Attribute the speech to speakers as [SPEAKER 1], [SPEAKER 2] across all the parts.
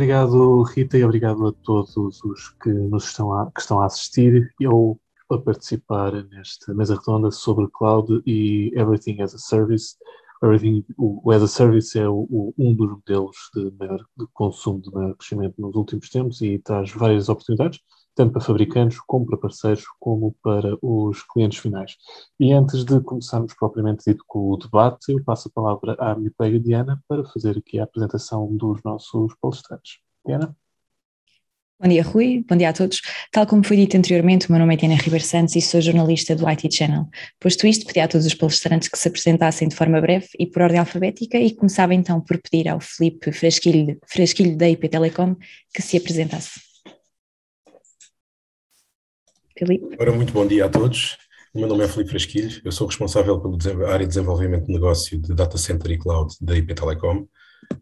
[SPEAKER 1] Obrigado, Rita, e obrigado a todos os que que estão a assistir ou a participar nesta mesa redonda sobre Cloud e Everything as a Service. O as a Service é um dos modelos de consumo de maior crescimento nos últimos tempos e traz várias oportunidades, tanto para fabricantes, como para parceiros, como para os clientes finais. E antes de começarmos propriamente dito com o debate, eu passo a palavra à minha colega Diana para fazer aqui a apresentação dos nossos palestrantes. Diana?
[SPEAKER 2] Bom dia, Rui. Bom dia a todos. Tal como foi dito anteriormente, o meu nome é Diana Ribeiro Santos e sou jornalista do IT Channel. Posto isto, pedi a todos os palestrantes que se apresentassem de forma breve e por ordem alfabética e começava então por pedir ao Filipe Frasquilho da IP Telecom que se apresentasse. Filipe.
[SPEAKER 3] Ora, muito bom dia a todos. O meu nome é Filipe Frasquilho, eu sou responsável pela área de desenvolvimento de negócio de Data Center e Cloud da IP Telecom.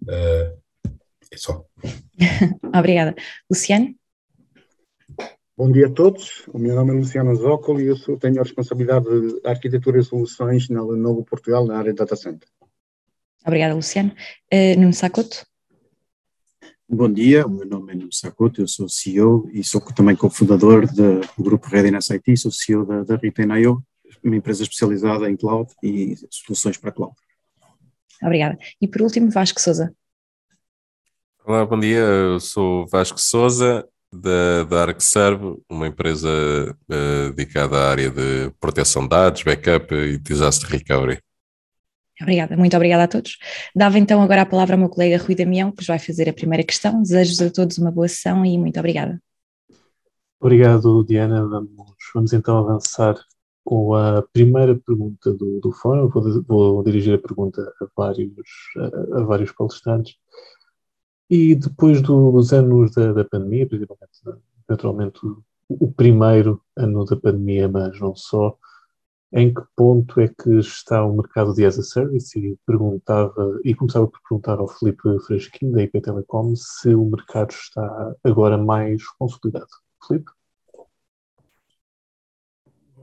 [SPEAKER 3] É só.
[SPEAKER 2] Obrigada. Luciano?
[SPEAKER 4] Bom dia a todos, o meu nome é Luciano Zócolo e eu tenho a responsabilidade de arquitetura e soluções na Lenovo Portugal na área de Data Center.
[SPEAKER 2] Obrigada, Luciano. Nuno Sacoto?
[SPEAKER 5] Bom dia, o meu nome é Nuno Sacoto, eu sou CEO e sou também cofundador do grupo Readiness IT, sou CEO da Retain.io, uma empresa especializada em cloud e soluções para cloud.
[SPEAKER 2] Obrigada. E por último, Vasco Sousa.
[SPEAKER 6] Olá, bom dia, eu sou Vasco Sousa da ArcServe, uma empresa dedicada à área de proteção de dados, backup e disaster recovery.
[SPEAKER 2] Obrigada, muito obrigada a todos. Dava então agora a palavra ao meu colega Rui Damião, que nos vai fazer a primeira questão. Desejo a todos uma boa sessão e muito obrigada.
[SPEAKER 1] Obrigado, Diana. Vamos então avançar com a primeira pergunta do fórum. Vou dirigir a pergunta a vários palestrantes. E depois dos anos da pandemia, principalmente, naturalmente, o primeiro ano da pandemia, mas não só, em que ponto é que está o mercado de as a Service? E começava por perguntar ao Filipe Frasquinho, da IP Telecom, se o mercado está agora mais consolidado. Filipe?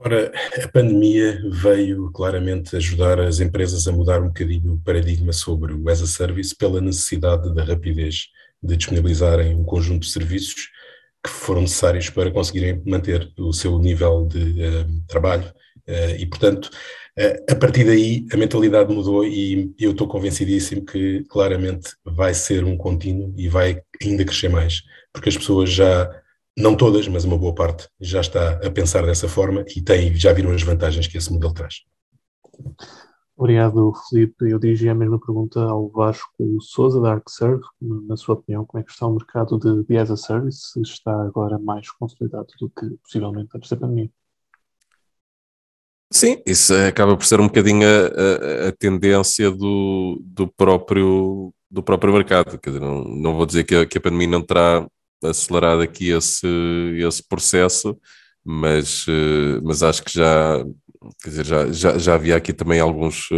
[SPEAKER 3] Ora, a pandemia veio claramente ajudar as empresas a mudar um bocadinho o paradigma sobre o as a Service pela necessidade da rapidez de disponibilizarem um conjunto de serviços que foram necessários para conseguirem manter o seu nível de trabalho e, portanto, a partir daí a mentalidade mudou e eu estou convencidíssimo que claramente vai ser um contínuo e vai ainda crescer mais, porque as pessoas já, não todas, mas uma boa parte, já está a pensar dessa forma e já viram as vantagens que esse modelo traz.
[SPEAKER 1] Obrigado, Filipe. Eu dirigi a mesma pergunta ao Vasco Sousa, da ArcServe. Na sua opinião, como é que está o mercado de as a Service? Se está agora mais consolidado do que possivelmente antes da pandemia?
[SPEAKER 6] Sim, isso acaba por ser um bocadinho a tendência do próprio mercado. Quer dizer, não vou dizer que a pandemia não terá acelerado aqui esse processo, mas acho que quer dizer, já havia aqui também alguns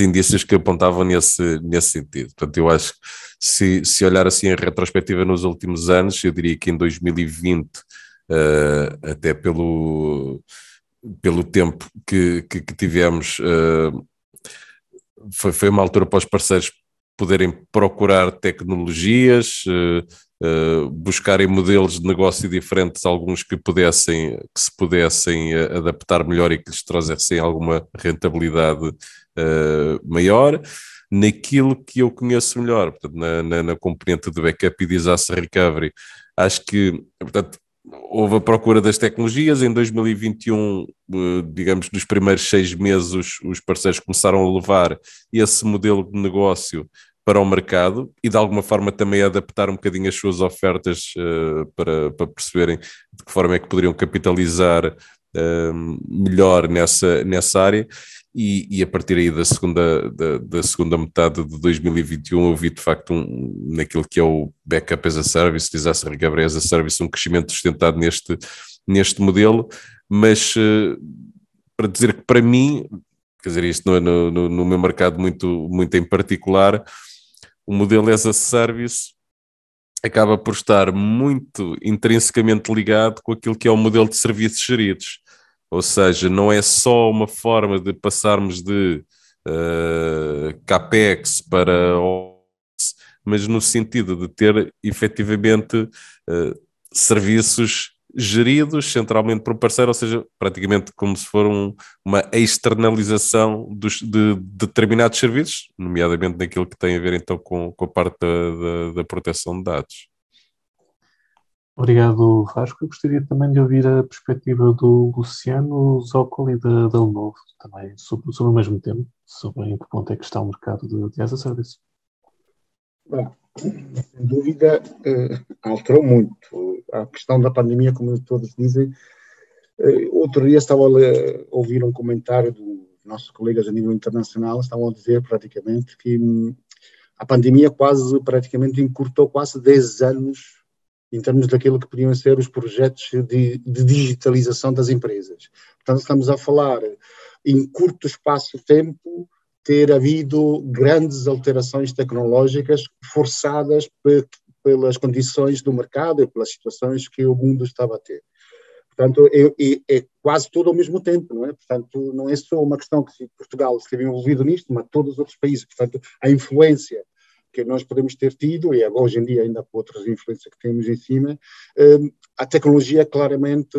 [SPEAKER 6] indícios que apontavam nesse sentido. Portanto, eu acho que se olhar assim em retrospectiva nos últimos anos, eu diria que em 2020, até pelo tempo que tivemos, foi uma altura para os parceiros poderem procurar tecnologias, buscarem modelos de negócio diferentes, alguns que se pudessem adaptar melhor e que lhes trouxessem alguma rentabilidade maior. Naquilo que eu conheço melhor, portanto, na componente de backup e disaster recovery, acho que, portanto, houve a procura das tecnologias. Em 2021, digamos, nos primeiros 6 meses, os parceiros começaram a levar esse modelo de negócio para o mercado e, de alguma forma, também a adaptar um bocadinho as suas ofertas para perceberem de que forma é que poderiam capitalizar melhor nessa área. E a partir aí da segunda metade de 2021 eu vi de facto naquilo que é o Backup as a Service, Disaster Recovery as a Service, um crescimento sustentado neste modelo, mas para dizer que para mim, quer dizer, isto no meu mercado muito, muito em particular, o modelo as a Service acaba por estar muito intrinsecamente ligado com aquilo que é o modelo de serviços geridos. Ou seja, não é só uma forma de passarmos de CAPEX para OPEX, mas no sentido de ter efetivamente serviços geridos centralmente por um parceiro, ou seja, praticamente como se for uma externalização de determinados serviços, nomeadamente naquilo que tem a ver então com a parte da proteção de dados.
[SPEAKER 1] Obrigado, Vasco. Eu gostaria também de ouvir a perspectiva do Luciano Zoccoli e da Lenovo, também sobre o mesmo tema, sobre em que ponto é que está o mercado de as a service.
[SPEAKER 4] Bom, sem dúvida, alterou muito. A questão da pandemia, como todos dizem, outro dia estava a ouvir um comentário dos nossos colegas a nível internacional, estavam a dizer praticamente que a pandemia praticamente encurtou quase 10 anos em termos daquilo que podiam ser os projetos de digitalização das empresas. Portanto, estamos a falar em curto espaço de tempo, ter havido grandes alterações tecnológicas forçadas pelas condições do mercado e pelas situações que o mundo estava a ter. Portanto, é quase tudo ao mesmo tempo, não é? Portanto, não é só uma questão que Portugal esteve envolvido nisto, mas todos os outros países. Portanto, a influência que nós podemos ter tido, e hoje em dia ainda com outras influências que temos em cima, a tecnologia claramente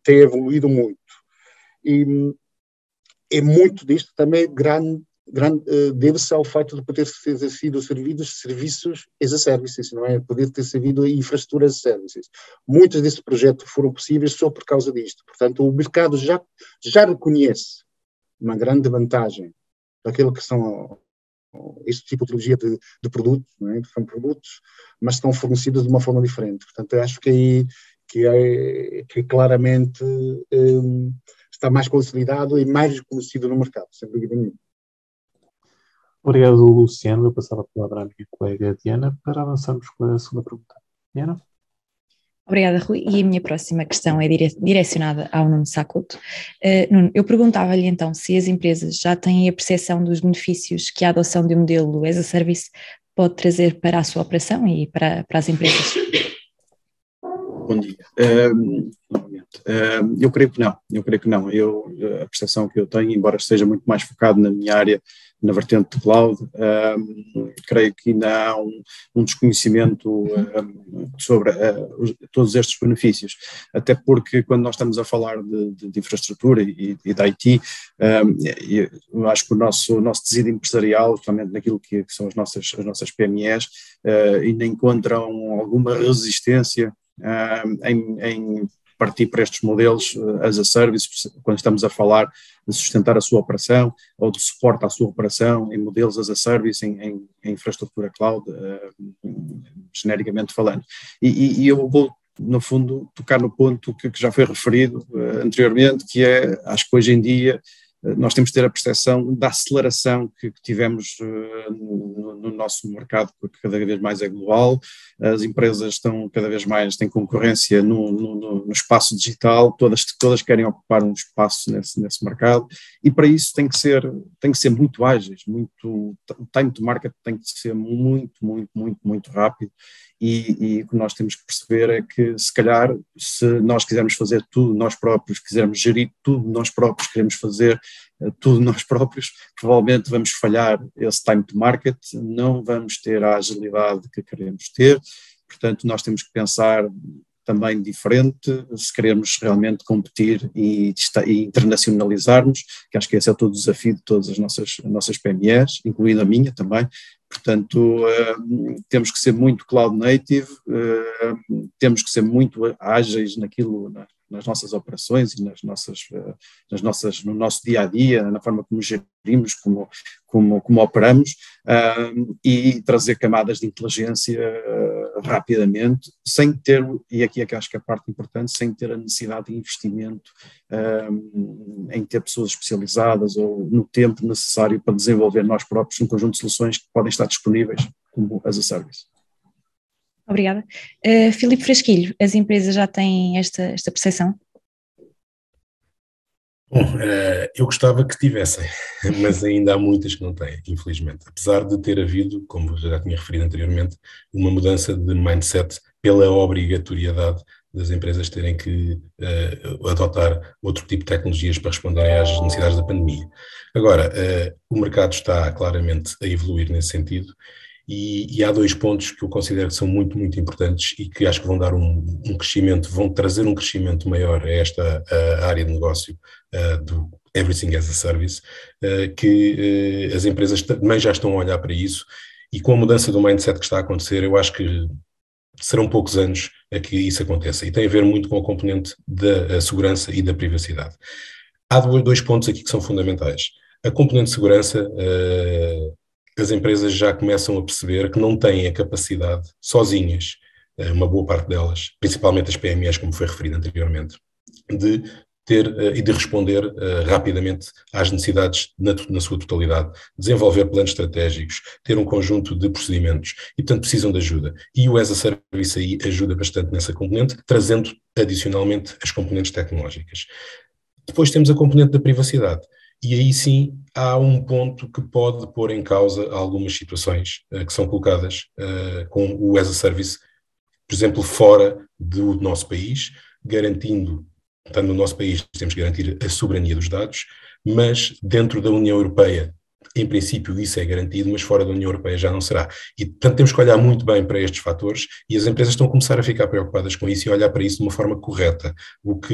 [SPEAKER 4] tem evoluído muito. E muito disto também deve-se ao fato de poder ter sido serviços as a services, não é? Poder ter servido infraestruturas as a services. Muitos desses projetos foram possíveis só por causa disto. Portanto, o mercado já reconhece uma grande vantagem daquilo que são este tipo de tecnologia de produtos, não é? São produtos, mas estão fornecidos de uma forma diferente. Portanto, eu acho que claramente está mais consolidado e mais reconhecido no mercado, sem dúvida nenhuma.
[SPEAKER 1] Obrigado, Luciano. Eu passava a palavra à minha colega Diana para avançarmos com a segunda pergunta. Diana?
[SPEAKER 2] Obrigada, Rui. E a minha próxima questão é direcionada ao Nuno Sacoto. Nuno, eu perguntava-lhe então se as empresas já têm a percepção dos benefícios que a adoção de um modelo as a service pode trazer para a sua operação e para as empresas.
[SPEAKER 5] Bom dia. Eu creio que não. A percepção que eu tenho, embora esteja muito mais focado na minha área, na vertente de cloud, creio que ainda há um desconhecimento sobre todos estes benefícios, até porque quando nós estamos a falar de infraestrutura e de IT, eu acho que o nosso tecido empresarial, justamente naquilo que são as nossas PMEs, ainda encontram alguma resistência em partir para estes modelos as a service, quando estamos a falar de sustentar a sua operação ou de suporte à sua operação em modelos as a service, em infraestrutura cloud, genericamente falando. E eu vou, no fundo, tocar no ponto que já foi referido anteriormente, que é, acho que hoje em dia, nós temos de ter a percepção da aceleração que tivemos no nosso mercado, porque cada vez mais é global, as empresas estão cada vez mais, têm concorrência no espaço digital, todas querem ocupar um espaço nesse mercado, e para isso tem que ser muito ágeis, o time to market tem que ser muito rápido, e o que nós temos que perceber é que, se calhar, se nós quisermos fazer tudo nós próprios, quisermos gerir tudo nós próprios, queremos fazer tudo nós próprios, provavelmente vamos falhar esse time to market, não vamos ter a agilidade que queremos ter, portanto nós temos que pensar também diferente, se queremos realmente competir e internacionalizarmos, que acho que esse é todo o desafio de todas as nossas PMEs, incluindo a minha também. Portanto, temos que ser muito cloud native, temos que ser muito ágeis nas nossas operações e no nosso dia a dia, na forma como gerimos, como operamos, e trazer camadas de inteligência rapidamente, sem ter, e aqui é que acho que é a parte importante, sem ter a necessidade de investimento em ter pessoas especializadas ou no tempo necessário para desenvolver nós próprios um conjunto de soluções que podem estar disponíveis como as a service.
[SPEAKER 2] Obrigada. Filipe Frasquilho, as empresas já têm esta percepção?
[SPEAKER 3] Bom, eu gostava que tivessem, mas ainda há muitas que não têm, infelizmente. Apesar de ter havido, como já tinha referido anteriormente, uma mudança de mindset pela obrigatoriedade das empresas terem que adotar outro tipo de tecnologias para responderem às necessidades da pandemia. Agora, o mercado está claramente a evoluir nesse sentido E há 2 pontos que eu considero que são muito, muito importantes e que acho que vão dar um crescimento, vão trazer um crescimento maior a esta área de negócio do Everything as a Service, que as empresas também já estão a olhar para isso, e com a mudança do mindset que está a acontecer, eu acho que serão poucos anos a que isso aconteça, e tem a ver muito com a componente da segurança e da privacidade. Há 2 pontos aqui que são fundamentais. A componente de segurança, as empresas já começam a perceber que não têm a capacidade, sozinhas, uma boa parte delas, principalmente as PMEs, como foi referido anteriormente, de ter e de responder rapidamente às necessidades na sua totalidade, desenvolver planos estratégicos, ter um conjunto de procedimentos, e portanto precisam de ajuda. E o as a Service aí ajuda bastante nessa componente, trazendo adicionalmente as componentes tecnológicas. Depois temos a componente da privacidade, e aí sim há um ponto que pode pôr em causa algumas situações que são colocadas com o as a Service, por exemplo, fora do nosso país, garantindo, tanto no nosso país temos que garantir a soberania dos dados, mas dentro da União Europeia, em princípio isso é garantido, mas fora da União Europeia já não será. E portanto temos que olhar muito bem para estes fatores, e as empresas estão a começar a ficar preocupadas com isso e olhar para isso de uma forma correta, o que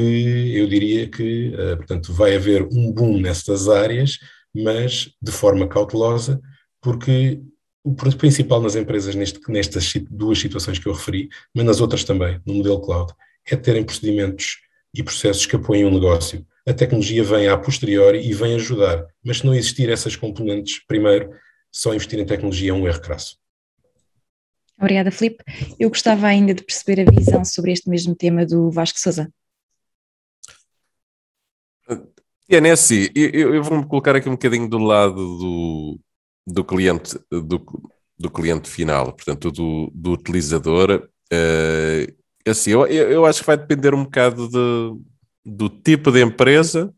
[SPEAKER 3] eu diria que, portanto, vai haver um boom nestas áreas, mas de forma cautelosa, porque o principal nas empresas nestas 2 situações que eu referi, mas nas outras também, no modelo cloud, é terem procedimentos e processos que apoiem o negócio. A tecnologia vem a posteriori e vem ajudar, mas se não existir essas componentes primeiro, só investir em tecnologia é um erro crasso.
[SPEAKER 2] Obrigada, Filipe. Eu gostava ainda de perceber a visão sobre este mesmo tema do Vasco Sousa.
[SPEAKER 6] É assim, eu vou-me colocar aqui um bocadinho do lado do cliente, do cliente final, portanto, do utilizador. Assim, eu acho que vai depender um bocado do tipo de empresa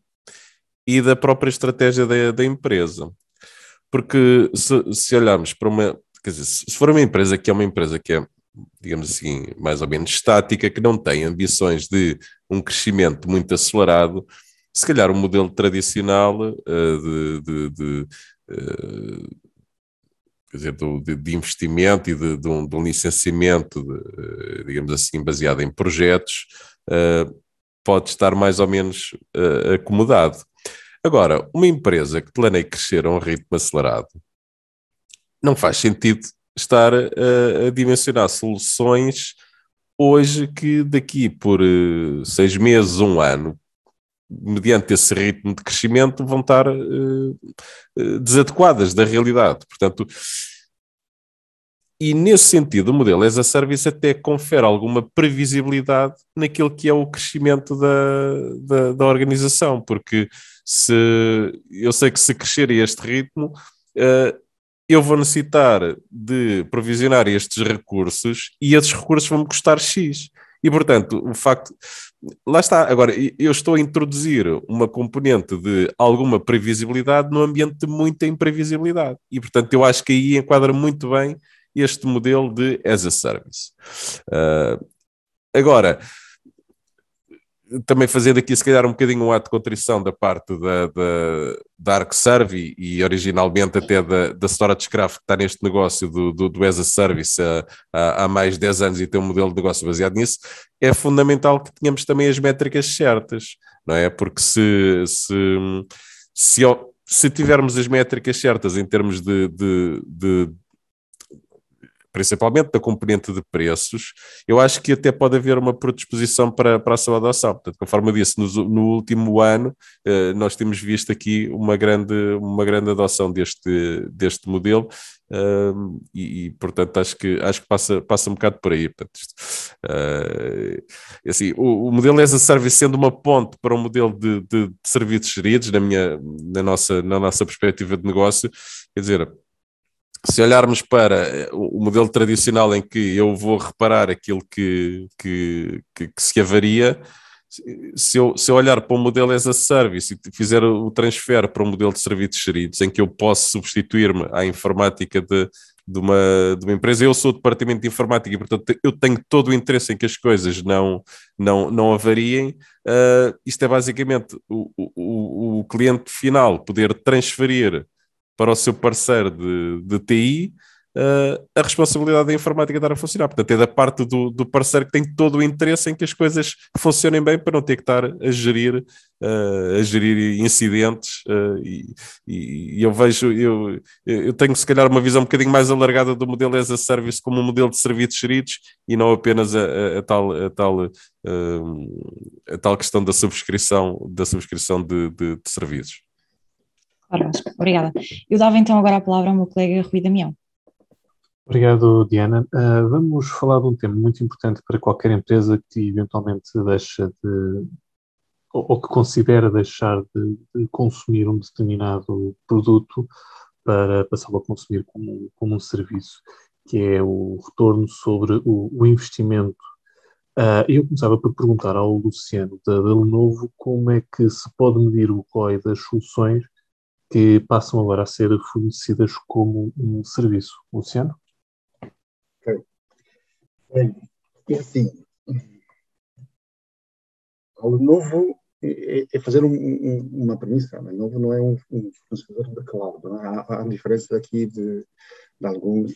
[SPEAKER 6] e da própria estratégia da empresa. Porque se olharmos para uma... Quer dizer, se for uma empresa que é, digamos assim, mais ou menos estática, que não tem ambições de um crescimento muito acelerado, se calhar o modelo tradicional quer dizer, de investimento e de um licenciamento, digamos assim, baseado em projetos, pode estar mais ou menos acomodado. Agora, uma empresa que planeia crescer a um ritmo acelerado, não faz sentido estar a dimensionar soluções hoje que daqui por 6 meses, 1 ano, mediante esse ritmo de crescimento, vão estar desadequadas da realidade. Portanto, e nesse sentido, o modelo as a Service até confere alguma previsibilidade naquilo que é o crescimento da organização, porque eu sei que se crescer a este ritmo, eu vou necessitar de provisionar estes recursos e esses recursos vão me custar X. E, portanto, o facto... Lá está. Agora, eu estou a introduzir uma componente de alguma previsibilidade num ambiente de muita imprevisibilidade. E, portanto, eu acho que aí enquadra muito bem este modelo de as a Service. Agora, também fazendo aqui, se calhar, um bocadinho um ato de contrição da parte da ArcServe e originalmente até da StorageCraft, que está neste negócio do as a Service há mais de 10 anos e tem um modelo de negócio baseado nisso, é fundamental que tenhamos também as métricas certas, não é? Porque se tivermos as métricas certas em termos principalmente da componente de preços, eu acho que até pode haver uma predisposição para a sua adoção. Portanto, conforme eu disse, no último ano, nós temos visto aqui uma grande adoção deste modelo, portanto, acho que passa um bocado por aí. Portanto, assim, o modelo as a Service sendo uma ponte para um modelo de serviços geridos, na nossa perspectiva de negócio, quer dizer, se olharmos para o modelo tradicional em que eu vou reparar aquilo que se avaria, se eu olhar para o modelo as a Service e fizer o transfer para um modelo de serviços geridos em que eu posso substituir-me à informática de uma empresa, eu sou o departamento de informática e, portanto, eu tenho todo o interesse em que as coisas não avariem. Isto é basicamente o cliente final poder transferir para o seu parceiro de TI a responsabilidade da informática estar a funcionar. Portanto, é da parte do parceiro que tem todo o interesse em que as coisas funcionem bem para não ter que estar a gerir incidentes. E eu vejo, eu tenho se calhar uma visão um bocadinho mais alargada do modelo as a service como um modelo de serviços geridos e não apenas a tal questão da subscrição de serviços.
[SPEAKER 2] Ora, obrigada. Eu dava então agora a palavra ao meu colega Rui Damião.
[SPEAKER 1] Obrigado, Diana. Vamos falar de um tema muito importante para qualquer empresa que eventualmente deixa de, ou que considera deixar de consumir um determinado produto para passá-lo a consumir como um serviço, que é o retorno sobre o investimento. Eu começava por perguntar ao Luciano da Lenovo como é que se pode medir o ROI das soluções que passam agora a ser fornecidas como um serviço. Luciano?
[SPEAKER 4] É assim, a Lenovo é fazer uma premissa. A Lenovo não é um fornecedor de cloud. Há diferença aqui de alguns.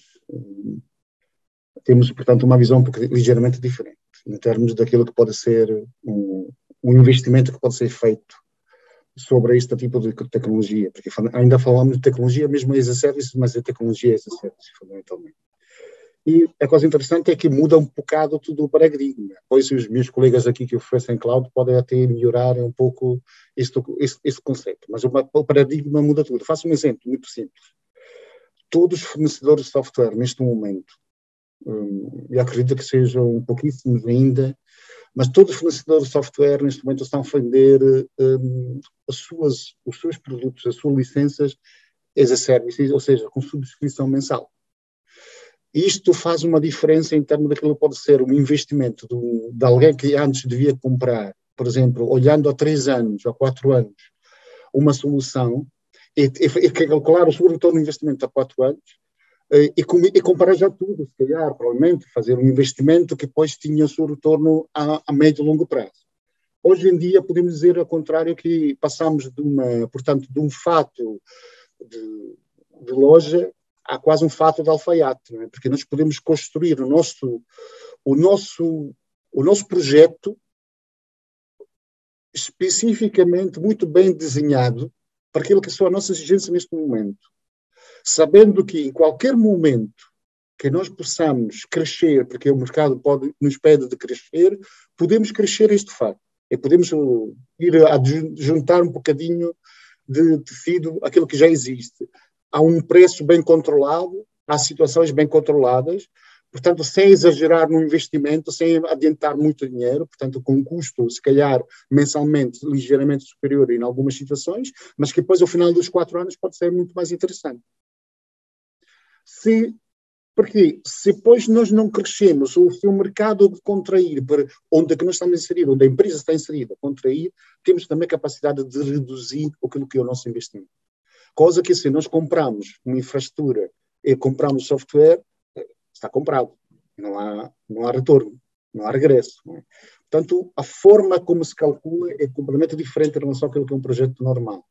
[SPEAKER 4] Temos, portanto, uma visão ligeiramente diferente em termos daquilo que pode ser um investimento que pode ser feito sobre este tipo de tecnologia, porque ainda falamos de tecnologia mesmo as a service, mas é tecnologia as a service, fundamentalmente. E a coisa interessante é que muda um bocado tudo o paradigma. Pois os meus colegas aqui que oferecem cloud podem até melhorar um pouco este conceito, mas o paradigma muda tudo. Faço um exemplo muito simples. Todos os fornecedores de software neste momento, e acredito que sejam pouquíssimos ainda, mas todos os fornecedores de software neste momento estão a vender os seus produtos, as suas licenças as a service, ou seja, com subscrição mensal. Isto faz uma diferença em termos daquilo que pode ser um investimento de alguém que antes devia comprar, por exemplo, olhando há 3 anos, ou 4 anos, uma solução, e calcular o seu retorno de investimento há 4 anos, e comparar já tudo, se calhar, provavelmente, fazer um investimento que depois tinha o seu retorno a médio e longo prazo. Hoje em dia, podemos dizer ao contrário, que passamos de um fato de loja a quase um fato de alfaiate, não é? Porque nós podemos construir o nosso projeto especificamente muito bem desenhado para aquilo que são as nossas exigências neste momento. Sabendo que em qualquer momento que nós possamos crescer, porque o mercado nos pede de crescer, podemos crescer este fato. E podemos ir a juntar um bocadinho de tecido aquilo que já existe. Há um preço bem controlado, há situações bem controladas, portanto, sem exagerar no investimento, sem adiantar muito dinheiro, portanto, com um custo, se calhar, mensalmente, ligeiramente superior em algumas situações, mas que depois, ao final dos 4 anos, pode ser muito mais interessante. Porque se depois nós não crescemos, ou se o mercado contrair, onde é que nós estamos inseridos, onde a empresa está inserida, contrair, temos também a capacidade de reduzir aquilo que é o nosso investimento. Coisa que se nós compramos uma infraestrutura e compramos software, está comprado. Não há retorno, não há regresso. Não é? Portanto, a forma como se calcula é completamente diferente em relação àquilo que é um projeto normal.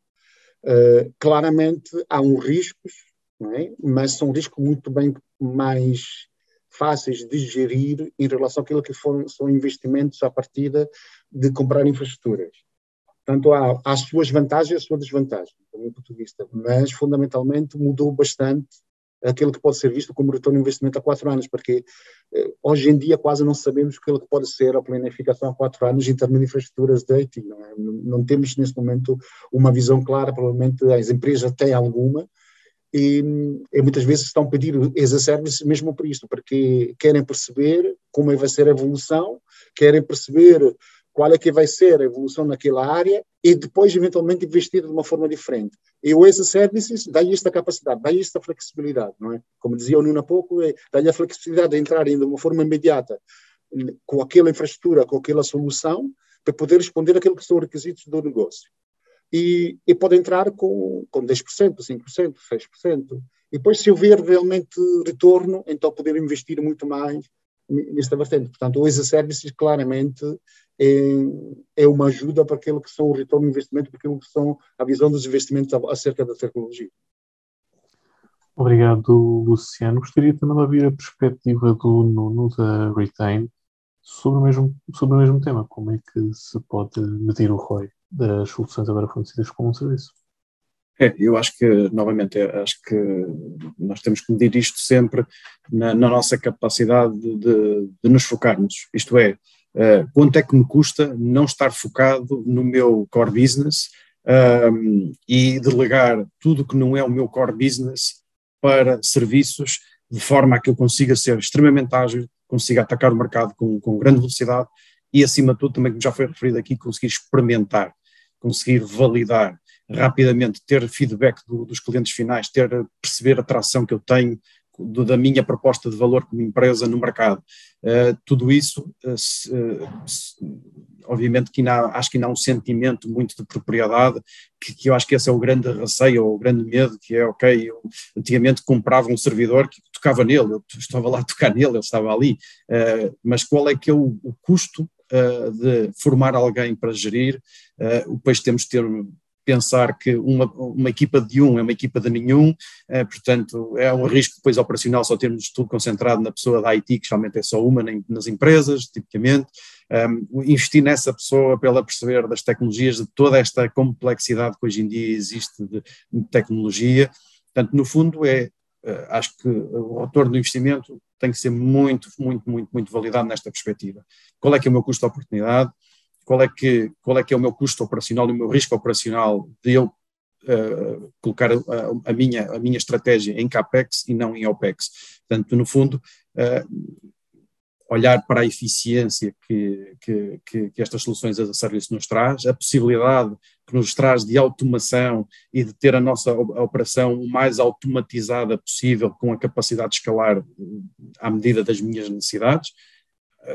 [SPEAKER 4] Claramente, há riscos, não é? Mas são riscos muito bem mais fáceis de gerir em relação àquilo que são investimentos à partida de comprar infraestruturas. Portanto, há as suas vantagens e as suas desvantagens, do meu ponto de vista, mas fundamentalmente mudou bastante aquilo que pode ser visto como retorno de investimento há 4 anos, porque hoje em dia quase não sabemos aquilo que pode ser a planificação há 4 anos em termos de infraestruturas de IT. Não temos neste momento uma visão clara, provavelmente as empresas têm alguma, e muitas vezes estão a pedir as a service mesmo por isto, porque querem perceber como vai ser a evolução, querem perceber qual é que vai ser a evolução naquela área e depois, eventualmente, investir de uma forma diferente. E o as a services dá-lhe esta capacidade, dá-lhe esta flexibilidade, não é? Como dizia o Nuno há pouco, dá-lhe a flexibilidade de entrar de uma forma imediata com aquela infraestrutura, com aquela solução, para poder responder àquilo que são os requisitos do negócio. E pode entrar com 10%, 5%, 6%. E depois, se houver realmente retorno, então poder investir muito mais nesta vertente. Portanto, o as a services claramente é uma ajuda para aquilo que são o retorno de investimento, para aquilo que são a visão dos investimentos acerca da tecnologia.
[SPEAKER 1] Obrigado, Luciano. Gostaria também de ouvir a perspectiva do Nuno da Retain sobre o mesmo tema. Como é que se pode medir o ROI das soluções agora fornecidas como um serviço?
[SPEAKER 5] Eu acho que, novamente, acho que nós temos que medir isto sempre na nossa capacidade de nos focarmos. Isto é, quanto é que me custa não estar focado no meu core business e delegar tudo que não é o meu core business para serviços, de forma a que eu consiga ser extremamente ágil, consiga atacar o mercado com grande velocidade e, acima de tudo, também, como já foi referido aqui, conseguir experimentar, conseguir validar rapidamente, ter feedback dos clientes finais, perceber a tração que eu tenho da minha proposta de valor como empresa no mercado. Tudo isso, obviamente que acho que ainda há um sentimento muito de propriedade, que eu acho que esse é o grande receio, ou o grande medo, que é, ok, eu antigamente comprava um servidor que tocava nele, eu estava lá a tocar nele, ele estava ali, mas qual é que é o custo de formar alguém para gerir? Depois temos de pensar que uma equipa de é uma equipa de nenhum, portanto é um risco depois operacional só termos tudo concentrado na pessoa da IT, que geralmente é só uma nas empresas, tipicamente. Investir nessa pessoa para ela perceber das tecnologias, de toda esta complexidade que hoje em dia existe de tecnologia. Portanto, no fundo acho que o retorno do investimento tem que ser muito, muito, muito, muito validado nesta perspectiva. Qual é que é o meu custo de oportunidade? Qual é que é o meu custo operacional e o meu risco operacional de eu colocar a minha estratégia em CAPEX e não em OPEX? Portanto, no fundo, olhar para a eficiência que estas soluções as a serviço nos traz, a possibilidade que nos traz de automação e de ter a nossa operação o mais automatizada possível, com a capacidade de escalar à medida das minhas necessidades,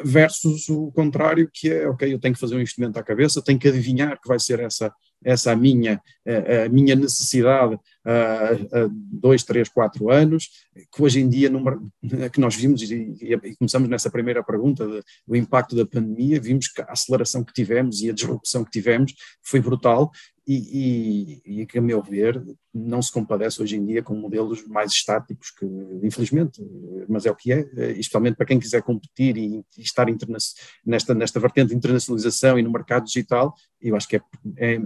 [SPEAKER 5] versus o contrário, que é, ok, eu tenho que fazer um investimento à cabeça, tenho que adivinhar que vai ser essa a minha necessidade a 2, 3, 4 anos, que hoje em dia, que nós vimos, e começamos nessa primeira pergunta do impacto da pandemia, vimos que a aceleração que tivemos e a disrupção que tivemos foi brutal, e que, a meu ver, não se compadece hoje em dia com modelos mais estáticos, que infelizmente, mas é o que é, especialmente para quem quiser competir e estar nesta vertente de internacionalização e no mercado digital. Eu acho que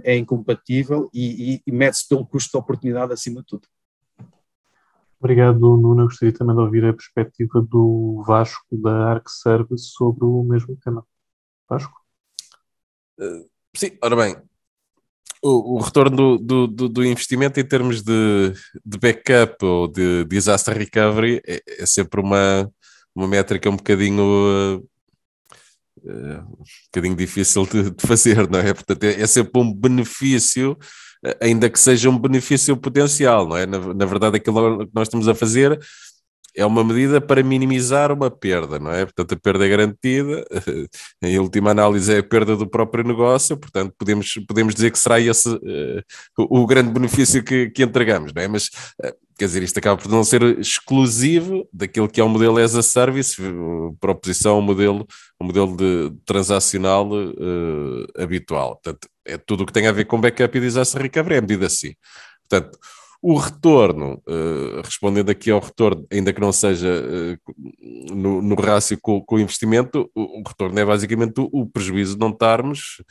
[SPEAKER 5] é incompatível e mede-se pelo custo de oportunidade acima de tudo.
[SPEAKER 1] Obrigado, Nuno. Eu gostaria também de ouvir a perspectiva do Vasco, da Arc Service, sobre o mesmo tema. Vasco?
[SPEAKER 6] Sim, ora bem, o retorno do investimento em termos de backup ou de disaster recovery é sempre uma métrica um bocadinho difícil de fazer, não é? Portanto, é sempre um benefício, ainda que seja um benefício potencial, não é? Na verdade, aquilo que nós estamos a fazer é uma medida para minimizar uma perda, não é? Portanto, a perda é garantida, em última análise é a perda do próprio negócio, portanto, podemos dizer que será esse o grande benefício que entregamos, não é? Mas, quer dizer, isto acaba por não ser exclusivo daquilo que é o modelo as a service, por oposição ao modelo de transacional habitual. Portanto, é tudo o que tem a ver com backup e disaster recovery, é medida assim. Portanto, o retorno, respondendo aqui ao retorno, ainda que não seja no rácio com o investimento, o retorno é basicamente o prejuízo de não estarmos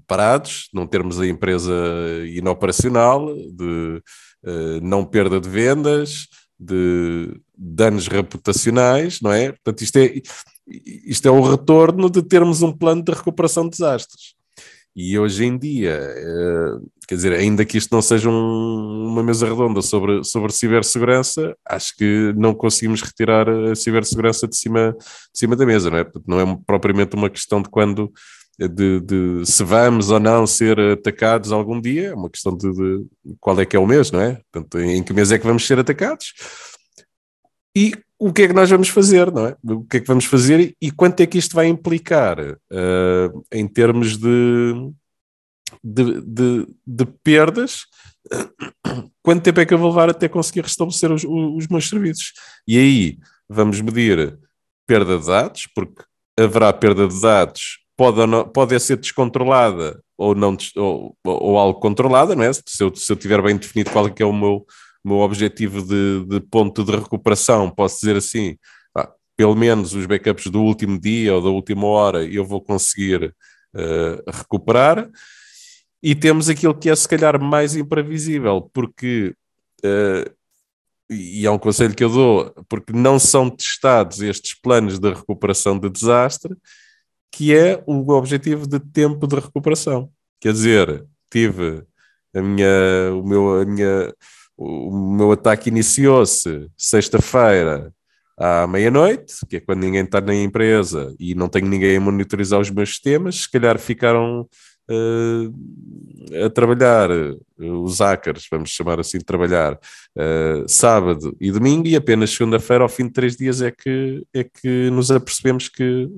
[SPEAKER 6] parados, não termos a empresa inoperacional, de não perda de vendas, de danos reputacionais, não é? Portanto, isto é o retorno de termos um plano de recuperação de desastres. E hoje em dia, quer dizer, ainda que isto não seja uma mesa redonda sobre cibersegurança, acho que não conseguimos retirar a cibersegurança de cima da mesa, não é? Portanto, não é propriamente uma questão de quando, de se vamos ou não ser atacados algum dia, é uma questão de qual é que é o mês, não é? Portanto, em que mês é que vamos ser atacados? E o que é que nós vamos fazer, não é? O que é que vamos fazer e quanto é que isto vai implicar em termos de perdas? Quanto tempo é que eu vou levar até conseguir restabelecer os meus serviços? E aí vamos medir perda de dados, porque haverá perda de dados, pode ser descontrolada ou não, ou algo controlada, não é? Se eu tiver bem definido qual é que é o meu objetivo de ponto de recuperação, posso dizer assim, pelo menos os backups do último dia ou da última hora eu vou conseguir recuperar. E temos aquilo que é se calhar mais imprevisível, porque, e é um conselho que eu dou, porque não são testados estes planos de recuperação de desastre, que é o objetivo de tempo de recuperação. Quer dizer, tive o meu ataque iniciou-se sexta-feira à meia-noite, que é quando ninguém está na empresa e não tenho ninguém a monitorizar os meus sistemas, se calhar ficaram a trabalhar, os hackers, vamos chamar assim de trabalhar, sábado e domingo, e apenas segunda-feira, ao fim de 3 dias, é que nos apercebemos que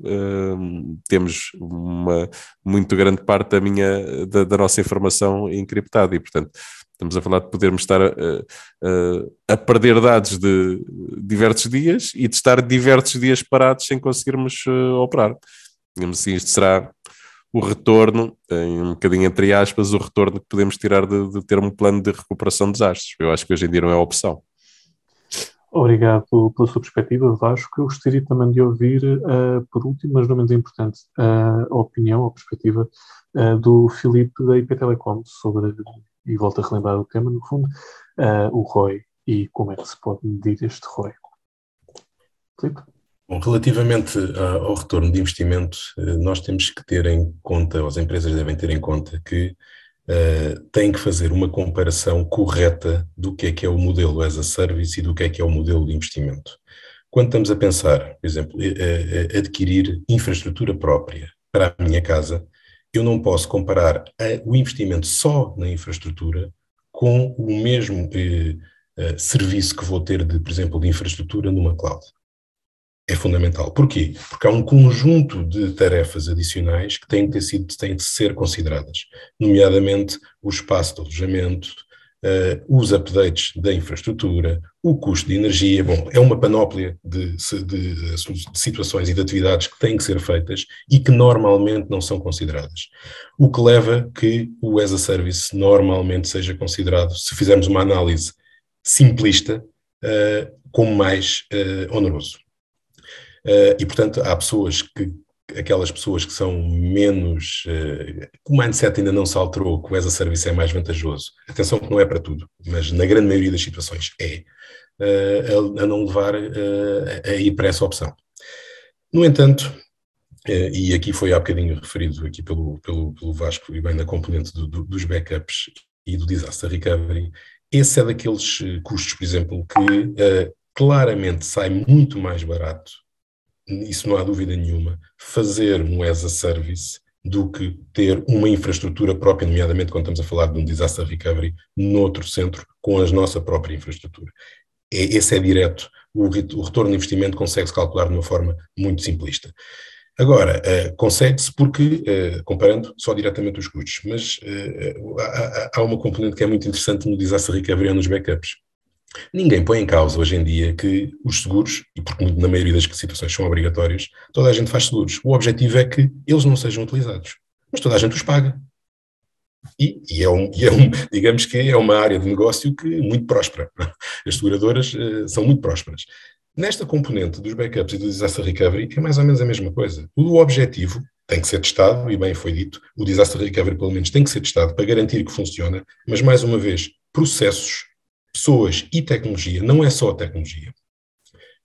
[SPEAKER 6] temos uma muito grande parte da nossa informação encriptada, e portanto estamos a falar de podermos estar a perder dados de diversos dias e de estar diversos dias parados sem conseguirmos operar. Digamos assim, isto será o retorno, um bocadinho entre aspas, o retorno que podemos tirar de ter um plano de recuperação de desastres. Eu acho que hoje em dia não é opção.
[SPEAKER 1] Obrigado pela sua perspectiva, Vasco. Eu gostaria também de ouvir, por último, mas não menos importante, a opinião, a perspectiva do Filipe da IP Telecom sobre, e volto a relembrar o tema, no fundo, o ROI e como é que se pode medir este ROI. Filipe?
[SPEAKER 3] Bom, relativamente ao retorno de investimento, nós temos que ter em conta, ou as empresas devem ter em conta, que têm que fazer uma comparação correta do que é o modelo as a service e do que é o modelo de investimento. Quando estamos a pensar, por exemplo, adquirir infraestrutura própria para a minha casa, eu não posso comparar o investimento só na infraestrutura com o mesmo serviço que vou ter, por exemplo, de infraestrutura numa cloud. É fundamental. Porquê? Porque há um conjunto de tarefas adicionais que têm de ser consideradas, nomeadamente o espaço de alojamento, os updates da infraestrutura, o custo de energia. Bom, é uma panóplia de situações e de atividades que têm que ser feitas e que normalmente não são consideradas. O que leva que o as a service normalmente seja considerado, se fizermos uma análise simplista, como mais oneroso. E, portanto, há aquelas pessoas que são menos, o mindset ainda não se alterou, que o as a service é mais vantajoso. Atenção que não é para tudo, mas na grande maioria das situações a não levar a ir para essa opção. No entanto, e aqui foi há bocadinho referido aqui pelo Vasco, e bem na componente dos backups e do disaster recovery, esse é daqueles custos, por exemplo, que claramente sai muito mais barato, isso não há dúvida nenhuma, fazer um as a service do que ter uma infraestrutura própria, nomeadamente quando estamos a falar de um disaster recovery, noutro centro, com a nossa própria infraestrutura. Esse é direto, o retorno de investimento consegue-se calcular de uma forma muito simplista. Agora, consegue-se porque, comparando só diretamente os custos, mas há uma componente que é muito interessante no disaster recovery ou nos backups. Ninguém põe em causa hoje em dia que os seguros, e porque na maioria das situações são obrigatórios, toda a gente faz seguros. O objetivo é que eles não sejam utilizados, mas toda a gente os paga. Digamos que é uma área de negócio que muito próspera. As seguradoras são muito prósperas. Nesta componente dos backups e do disaster recovery é mais ou menos a mesma coisa. O objetivo tem que ser testado, e bem foi dito, o disaster recovery pelo menos tem que ser testado para garantir que funciona, mas mais uma vez, processos, pessoas e tecnologia, não é só a tecnologia.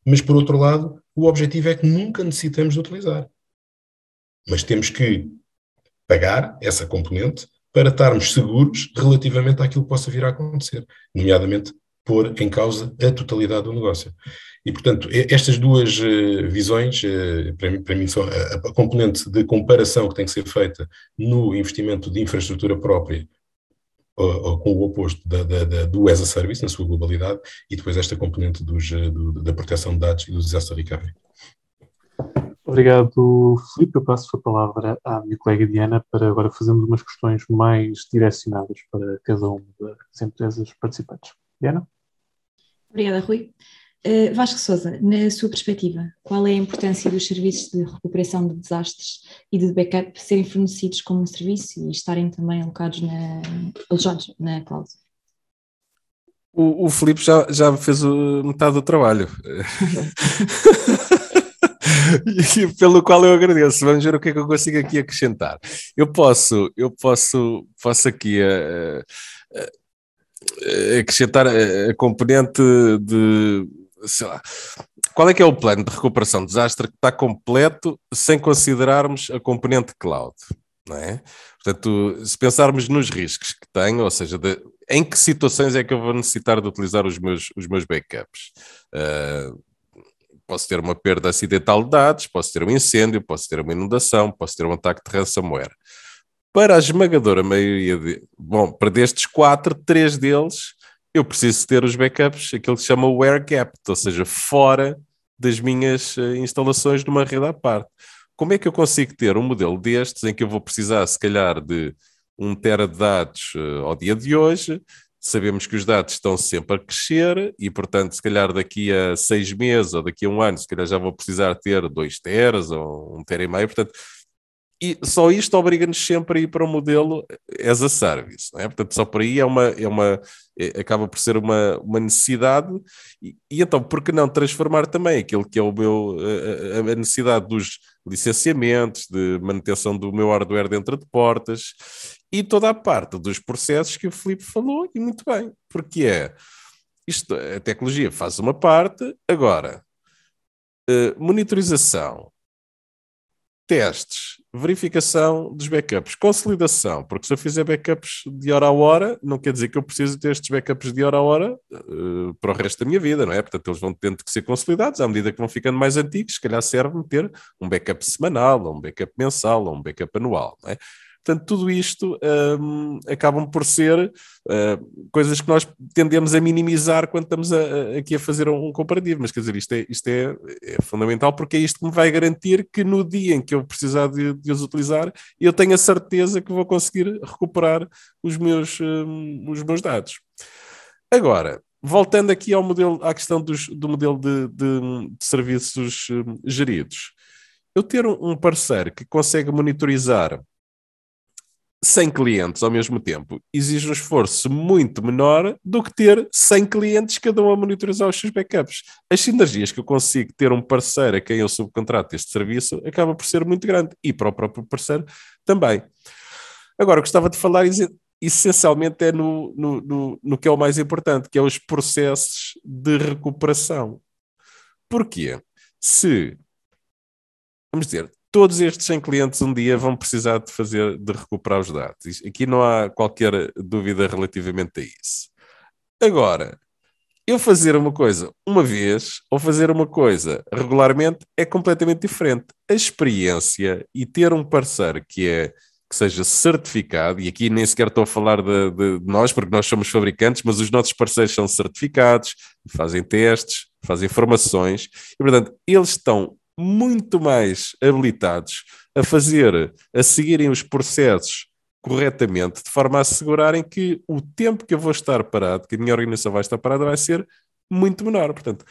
[SPEAKER 3] Mas, por outro lado, o objetivo é que nunca necessitamos de utilizar. Mas temos que pagar essa componente para estarmos seguros relativamente àquilo que possa vir a acontecer, nomeadamente pôr em causa a totalidade do negócio. E, portanto, estas duas visões, para mim são a componente de comparação que tem que ser feita no investimento de infraestrutura própria, ou com o oposto do as a service, na sua globalidade, e depois esta componente da proteção de dados e do disaster recovery.
[SPEAKER 1] Obrigado, Filipe. Eu passo a palavra à minha colega Diana para agora fazermos umas questões mais direcionadas para cada uma das empresas participantes. Diana?
[SPEAKER 2] Obrigada, Rui. Vasco Sousa, na sua perspectiva, qual é a importância dos serviços de recuperação de desastres e de backup serem fornecidos como um serviço e estarem também alojados na cloud?
[SPEAKER 6] O Filipe já fez metade do trabalho. E pelo qual eu agradeço. Vamos ver o que é que eu consigo aqui acrescentar. Eu posso aqui acrescentar a componente de, sei lá, qual é que é o plano de recuperação de desastre que está completo sem considerarmos a componente cloud, não é? Portanto, se pensarmos nos riscos que tenho, ou seja, em que situações é que eu vou necessitar de utilizar os meus backups? Posso ter uma perda acidental de dados, posso ter um incêndio, posso ter uma inundação, posso ter um ataque de ransomware. Para a esmagadora maioria, para destes 4, 3 deles, eu preciso ter os backups, aquilo que se chama o air gapped, ou seja, fora das minhas instalações numa rede à parte. Como é que eu consigo ter um modelo destes em que eu vou precisar, se calhar, de 1 tera de dados ao dia de hoje? Sabemos que os dados estão sempre a crescer e, portanto, se calhar daqui a 6 meses ou daqui a 1 ano, se calhar já vou precisar ter 2 teras ou 1,5 tera. Portanto, e só isto obriga-nos sempre a ir para o modelo as a service, não é? Portanto, só por aí acaba por ser uma necessidade e então, por que não transformar também aquilo que é a necessidade dos licenciamentos, de manutenção do meu hardware dentro de portas e toda a parte dos processos que o Filipe falou, e muito bem, porque a tecnologia faz uma parte, agora, monitorização, testes, verificação dos backups, consolidação, porque se eu fizer backups de hora a hora, não quer dizer que eu preciso ter estes backups de hora a hora para o resto da minha vida, não é? Portanto, eles vão tendo que ser consolidados, à medida que vão ficando mais antigos, se calhar serve-me ter um backup semanal, ou um backup mensal, ou um backup anual, não é? Portanto, tudo isto acabam por ser coisas que nós tendemos a minimizar quando estamos aqui a fazer um comparativo, mas quer dizer, isto é fundamental porque é isto que me vai garantir que no dia em que eu precisar de os utilizar, eu tenho a certeza que vou conseguir recuperar os meus dados. Agora, voltando aqui à questão do modelo de serviços geridos, eu ter um parceiro que consegue monitorizar 100 clientes ao mesmo tempo exige um esforço muito menor do que ter 100 clientes cada um a monitorizar os seus backups. As sinergias que eu consigo ter um parceiro a quem eu subcontrato este serviço acaba por ser muito grande e para o próprio parceiro também. Agora, gostava de falar essencialmente no que é o mais importante, que é os processos de recuperação. Porquê? Vamos dizer, todos estes 100 clientes um dia vão precisar de recuperar os dados. Aqui não há qualquer dúvida relativamente a isso. Agora, eu fazer uma coisa uma vez ou fazer uma coisa regularmente é completamente diferente. A experiência e ter um parceiro que seja certificado, e aqui nem sequer estou a falar de nós, porque nós somos fabricantes, mas os nossos parceiros são certificados, fazem testes, fazem formações, e portanto eles estão muito mais habilitados a seguirem os processos corretamente, de forma a assegurarem que o tempo que eu vou estar parado, que a minha organização vai estar parada, vai ser muito menor. Portanto,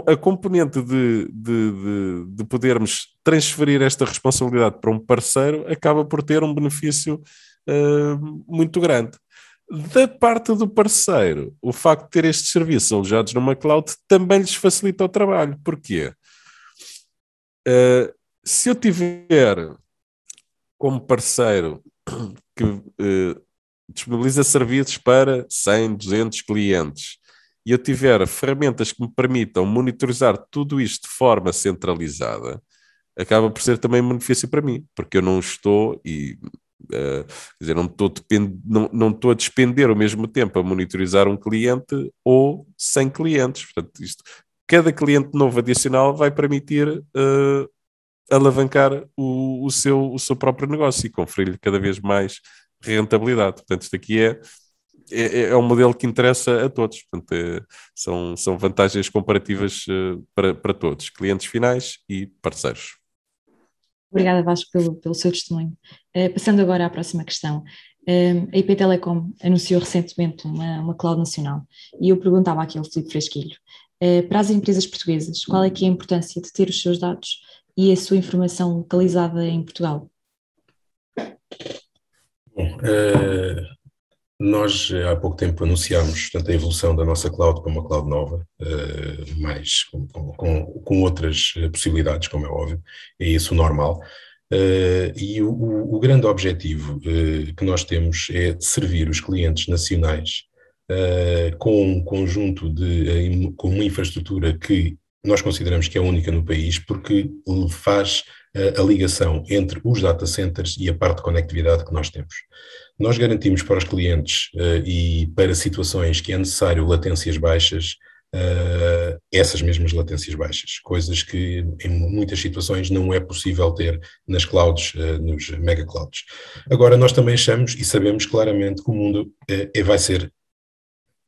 [SPEAKER 6] a componente de podermos transferir esta responsabilidade para um parceiro acaba por ter um benefício muito grande. Da parte do parceiro, o facto de ter estes serviços alojados numa cloud também lhes facilita o trabalho. Porquê? Se eu tiver como parceiro que disponibiliza serviços para 100, 200 clientes e eu tiver ferramentas que me permitam monitorizar tudo isto de forma centralizada, acaba por ser também um benefício para mim, porque eu não estou quer dizer, não estou a despender ao mesmo tempo a monitorizar um cliente ou 100 clientes. Portanto, cada cliente novo adicional vai permitir alavancar o seu próprio negócio e conferir-lhe cada vez mais rentabilidade. Portanto, isto aqui é um modelo que interessa a todos. Portanto, são vantagens comparativas para todos, clientes finais e parceiros.
[SPEAKER 2] Obrigada, Vasco, pelo seu testemunho. Passando agora à próxima questão. A IP Telecom anunciou recentemente uma cloud nacional e eu perguntava aqui ao Filipe Frasquilho, para as empresas portuguesas, qual é que é a importância de ter os seus dados e a sua informação localizada em Portugal?
[SPEAKER 3] Bom, Nós, há pouco tempo, anunciámos tanto a evolução da nossa cloud para uma cloud nova, mais com outras possibilidades, como é óbvio, é isso o normal. E o grande objetivo que nós temos é servir os clientes nacionais com um conjunto com uma infraestrutura que nós consideramos que é única no país, porque faz a ligação entre os data centers e a parte de conectividade que nós temos. Nós garantimos para os clientes e para situações que é necessário latências baixas, essas mesmas latências baixas, coisas que em muitas situações não é possível ter nas clouds, nos mega clouds. Agora, nós também achamos e sabemos claramente que o mundo vai ser,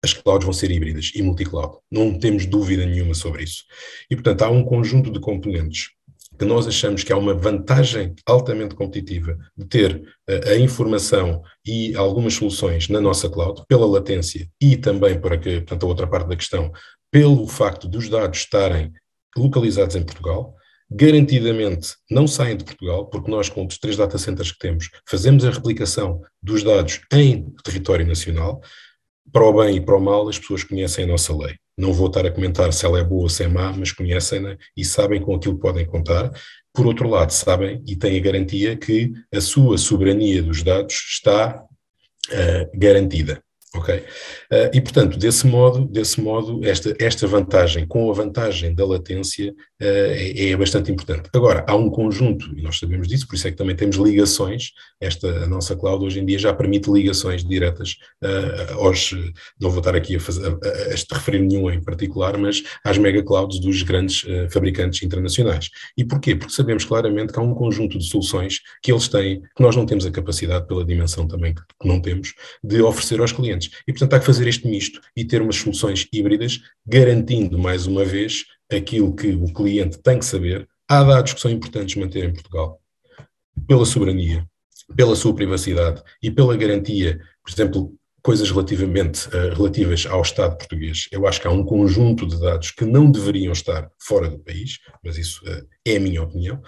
[SPEAKER 3] as clouds vão ser híbridas e multi-cloud, não temos dúvida nenhuma sobre isso. E, portanto, há um conjunto de componentes que nós achamos que há uma vantagem altamente competitiva de ter a informação e algumas soluções na nossa cloud, pela latência e também para que, portanto, a outra parte da questão, pelo facto dos dados estarem localizados em Portugal, garantidamente não saem de Portugal, porque nós, com os 3 data centers que temos, fazemos a replicação dos dados em território nacional. Para o bem e para o mal, as pessoas conhecem a nossa lei. Não vou estar a comentar se ela é boa ou se é má, mas conhecem-na e sabem com aquilo que podem contar. Por outro lado, sabem e têm a garantia que a sua soberania dos dados está garantida. Ok? E, portanto, desse modo esta vantagem, com a vantagem da latência, é bastante importante. Agora, há um conjunto, e nós sabemos disso, por isso é que também temos ligações, a nossa cloud hoje em dia já permite ligações diretas não vou estar aqui a referir nenhuma em particular, mas às mega clouds dos grandes fabricantes internacionais. E porquê? Porque sabemos claramente que há um conjunto de soluções que eles têm, que nós não temos a capacidade, pela dimensão também que não temos, de oferecer aos clientes. E, portanto, há que fazer este misto e ter umas soluções híbridas, garantindo, mais uma vez, aquilo que o cliente tem que saber. Há dados que são importantes manter em Portugal, pela soberania, pela sua privacidade e pela garantia, por exemplo, coisas relativas ao Estado português. Eu acho que há um conjunto de dados que não deveriam estar fora do país, mas isso é a minha opinião.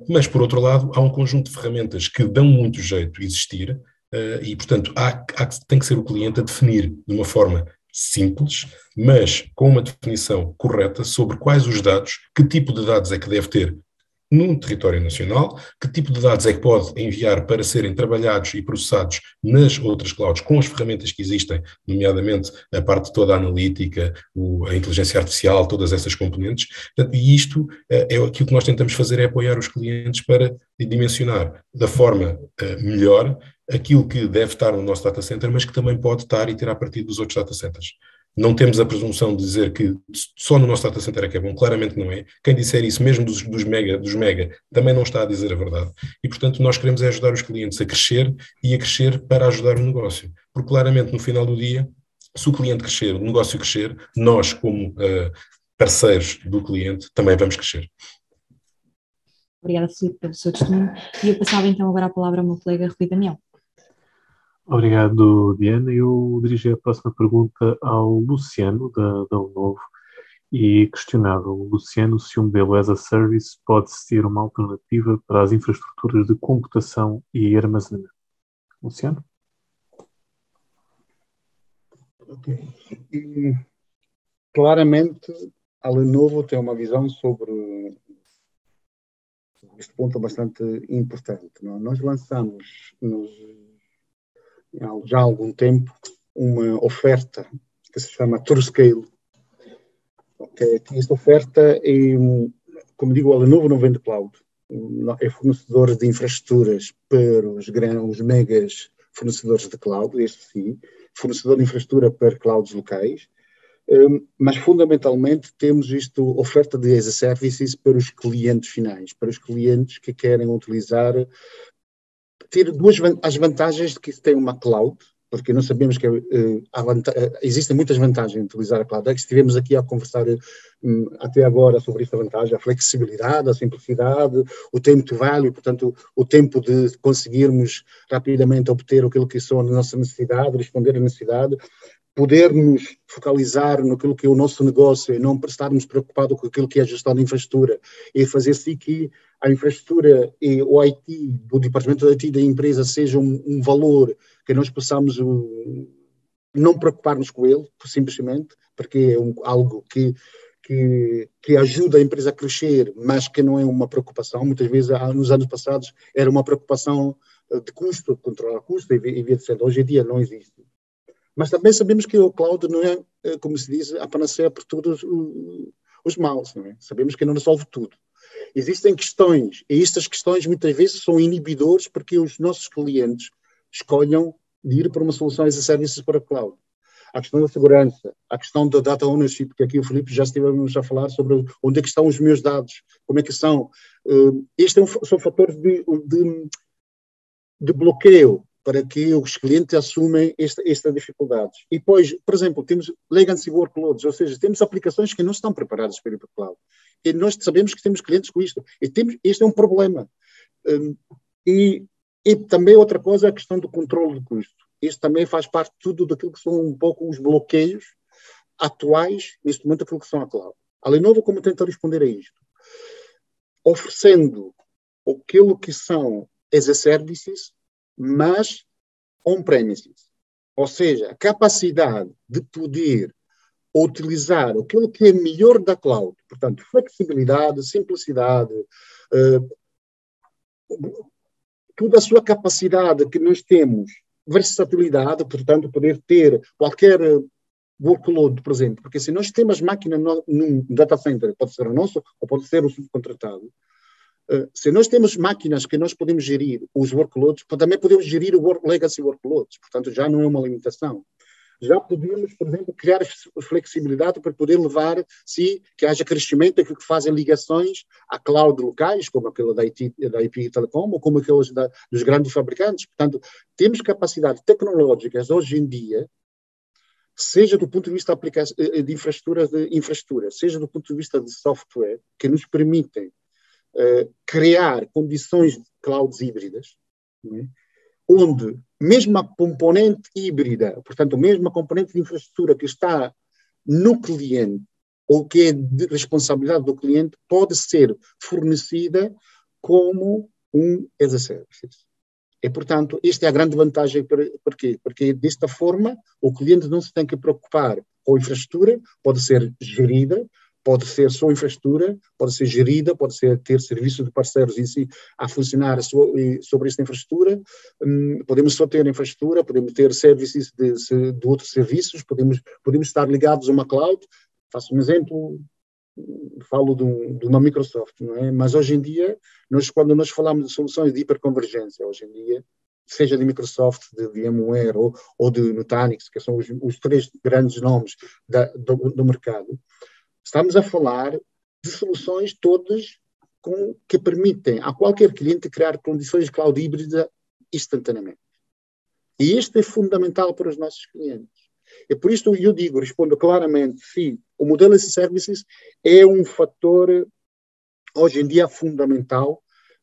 [SPEAKER 3] Mas, por outro lado, há um conjunto de ferramentas que dão muito jeito de existir, e, portanto, tem que ser o cliente a definir de uma forma simples, mas com uma definição correta sobre quais os dados, que tipo de dados é que deve ter no território nacional, que tipo de dados é que pode enviar para serem trabalhados e processados nas outras clouds com as ferramentas que existem, nomeadamente a parte toda a analítica, a inteligência artificial, todas essas componentes. E isto aquilo que nós tentamos fazer é apoiar os clientes para dimensionar da forma melhor aquilo que deve estar no nosso data center, mas que também pode estar e ter a partir dos outros data centers. Não temos a presunção de dizer que só no nosso data center é que é bom, claramente não é. Quem disser isso, mesmo dos mega, também não está a dizer a verdade. E, portanto, nós queremos é ajudar os clientes a crescer e a crescer para ajudar o negócio. Porque, claramente, no final do dia, se o cliente crescer, o negócio crescer, nós, como parceiros do cliente, também vamos crescer.
[SPEAKER 2] Obrigada, Filipe, pelo seu testemunho. E eu passava então agora a palavra ao meu colega Rui Damião.
[SPEAKER 1] Obrigado, Diana. Eu dirigi a próxima pergunta ao Luciano, da Lenovo, e questionava o Luciano se um modelo as a service pode ser uma alternativa para as infraestruturas de computação e armazenamento. Luciano?
[SPEAKER 4] Ok. Claramente, a Lenovo tem uma visão sobre este ponto bastante importante. Nós lançamos já há algum tempo uma oferta que se chama TrueScale. Okay. Esta oferta é, como digo, a Lenovo não vende cloud, é fornecedor de infraestruturas para os megas fornecedores de cloud, este sim, fornecedor de infraestrutura para clouds locais, mas fundamentalmente temos oferta de as a services para os clientes finais, para os clientes que querem utilizar, ter as vantagens de que tem uma cloud, porque nós sabemos que existem muitas vantagens em utilizar a cloud. É que estivemos aqui a conversar até agora sobre esta vantagem, a flexibilidade, a simplicidade, o tempo to value, portanto, o tempo de conseguirmos rapidamente obter aquilo que são a nossa necessidade, responder à necessidade, podermos focalizar naquilo que é o nosso negócio e não estarmos preocupados com aquilo que é a gestão de infraestrutura e fazer-se que a infraestrutura e o IT, do departamento de IT da empresa seja um valor que nós possamos não preocupar-nos com ele, simplesmente, porque é algo que ajuda a empresa a crescer, mas que não é uma preocupação. Muitas vezes, nos anos passados, era uma preocupação de custo, de controlar custo, e etc. Hoje em dia não existe. Mas também sabemos que o cloud não é, como se diz, a panaceia por todos os males. Não é? Sabemos que não resolve tudo. Existem questões, e estas questões muitas vezes são inibidores porque os nossos clientes escolham de ir para uma solução as a services para o cloud. A questão da segurança, a questão da data ownership, que aqui o Filipe já estivemos a falar sobre onde é que estão os meus dados, como é que são. Estes são fatores de bloqueio para que os clientes assumem esta dificuldade. E depois, por exemplo, temos legacy workloads, ou seja, temos aplicações que não estão preparadas para ir para o cloud. E nós sabemos que temos clientes com isto. Este é um problema. E também outra coisa é a questão do controle de custo. Isto também faz parte de tudo daquilo que são um pouco os bloqueios atuais, neste momento, daquilo que são a cloud. A Lenovo, como tenta responder a isto? Oferecendo aquilo que são as services, mas on-premises. Ou seja, a capacidade de poder utilizar aquilo que é melhor da cloud. Portanto, flexibilidade, simplicidade, toda a sua capacidade que nós temos, versatilidade, portanto, poder ter qualquer workload, por exemplo, porque se nós temos máquinas num data center, pode ser o nosso ou pode ser o subcontratado, se nós temos máquinas que nós podemos gerir os workloads, também podemos gerir o legacy workloads, portanto, já não é uma limitação. Já podemos, por exemplo, criar flexibilidade para poder levar, que haja crescimento, que fazem ligações a cloud locais, como aquela da IP Telecom, ou como aquelas dos grandes fabricantes. Portanto, temos capacidades tecnológicas hoje em dia, seja do ponto de vista de infraestrutura, seja do ponto de vista de software, que nos permitem criar condições de clouds híbridas, né? Onde mesmo a componente híbrida, portanto, mesmo a componente de infraestrutura que está no cliente, ou que é de responsabilidade do cliente, pode ser fornecida como um as a service. E, portanto, esta é a grande vantagem. Por quê? Porque, desta forma, o cliente não se tem que preocupar com a infraestrutura, pode ser gerida, pode ser só infraestrutura, pode ser gerida, pode ser ter serviços de parceiros em si a funcionar sobre esta infraestrutura. Podemos só ter infraestrutura, podemos ter serviços de outros serviços, podemos estar ligados a uma cloud. Faço um exemplo, falo de uma Microsoft, não é? Mas hoje em dia, quando nós falamos de soluções de hiperconvergência, hoje em dia, seja de Microsoft, de VMware ou de Nutanix, que são os três grandes nomes do mercado, estamos a falar de soluções todas que permitem a qualquer cliente criar condições de cloud híbrida instantaneamente. E isto é fundamental para os nossos clientes. É por isso que eu respondo claramente, sim, o modelo de services é um fator, hoje em dia, fundamental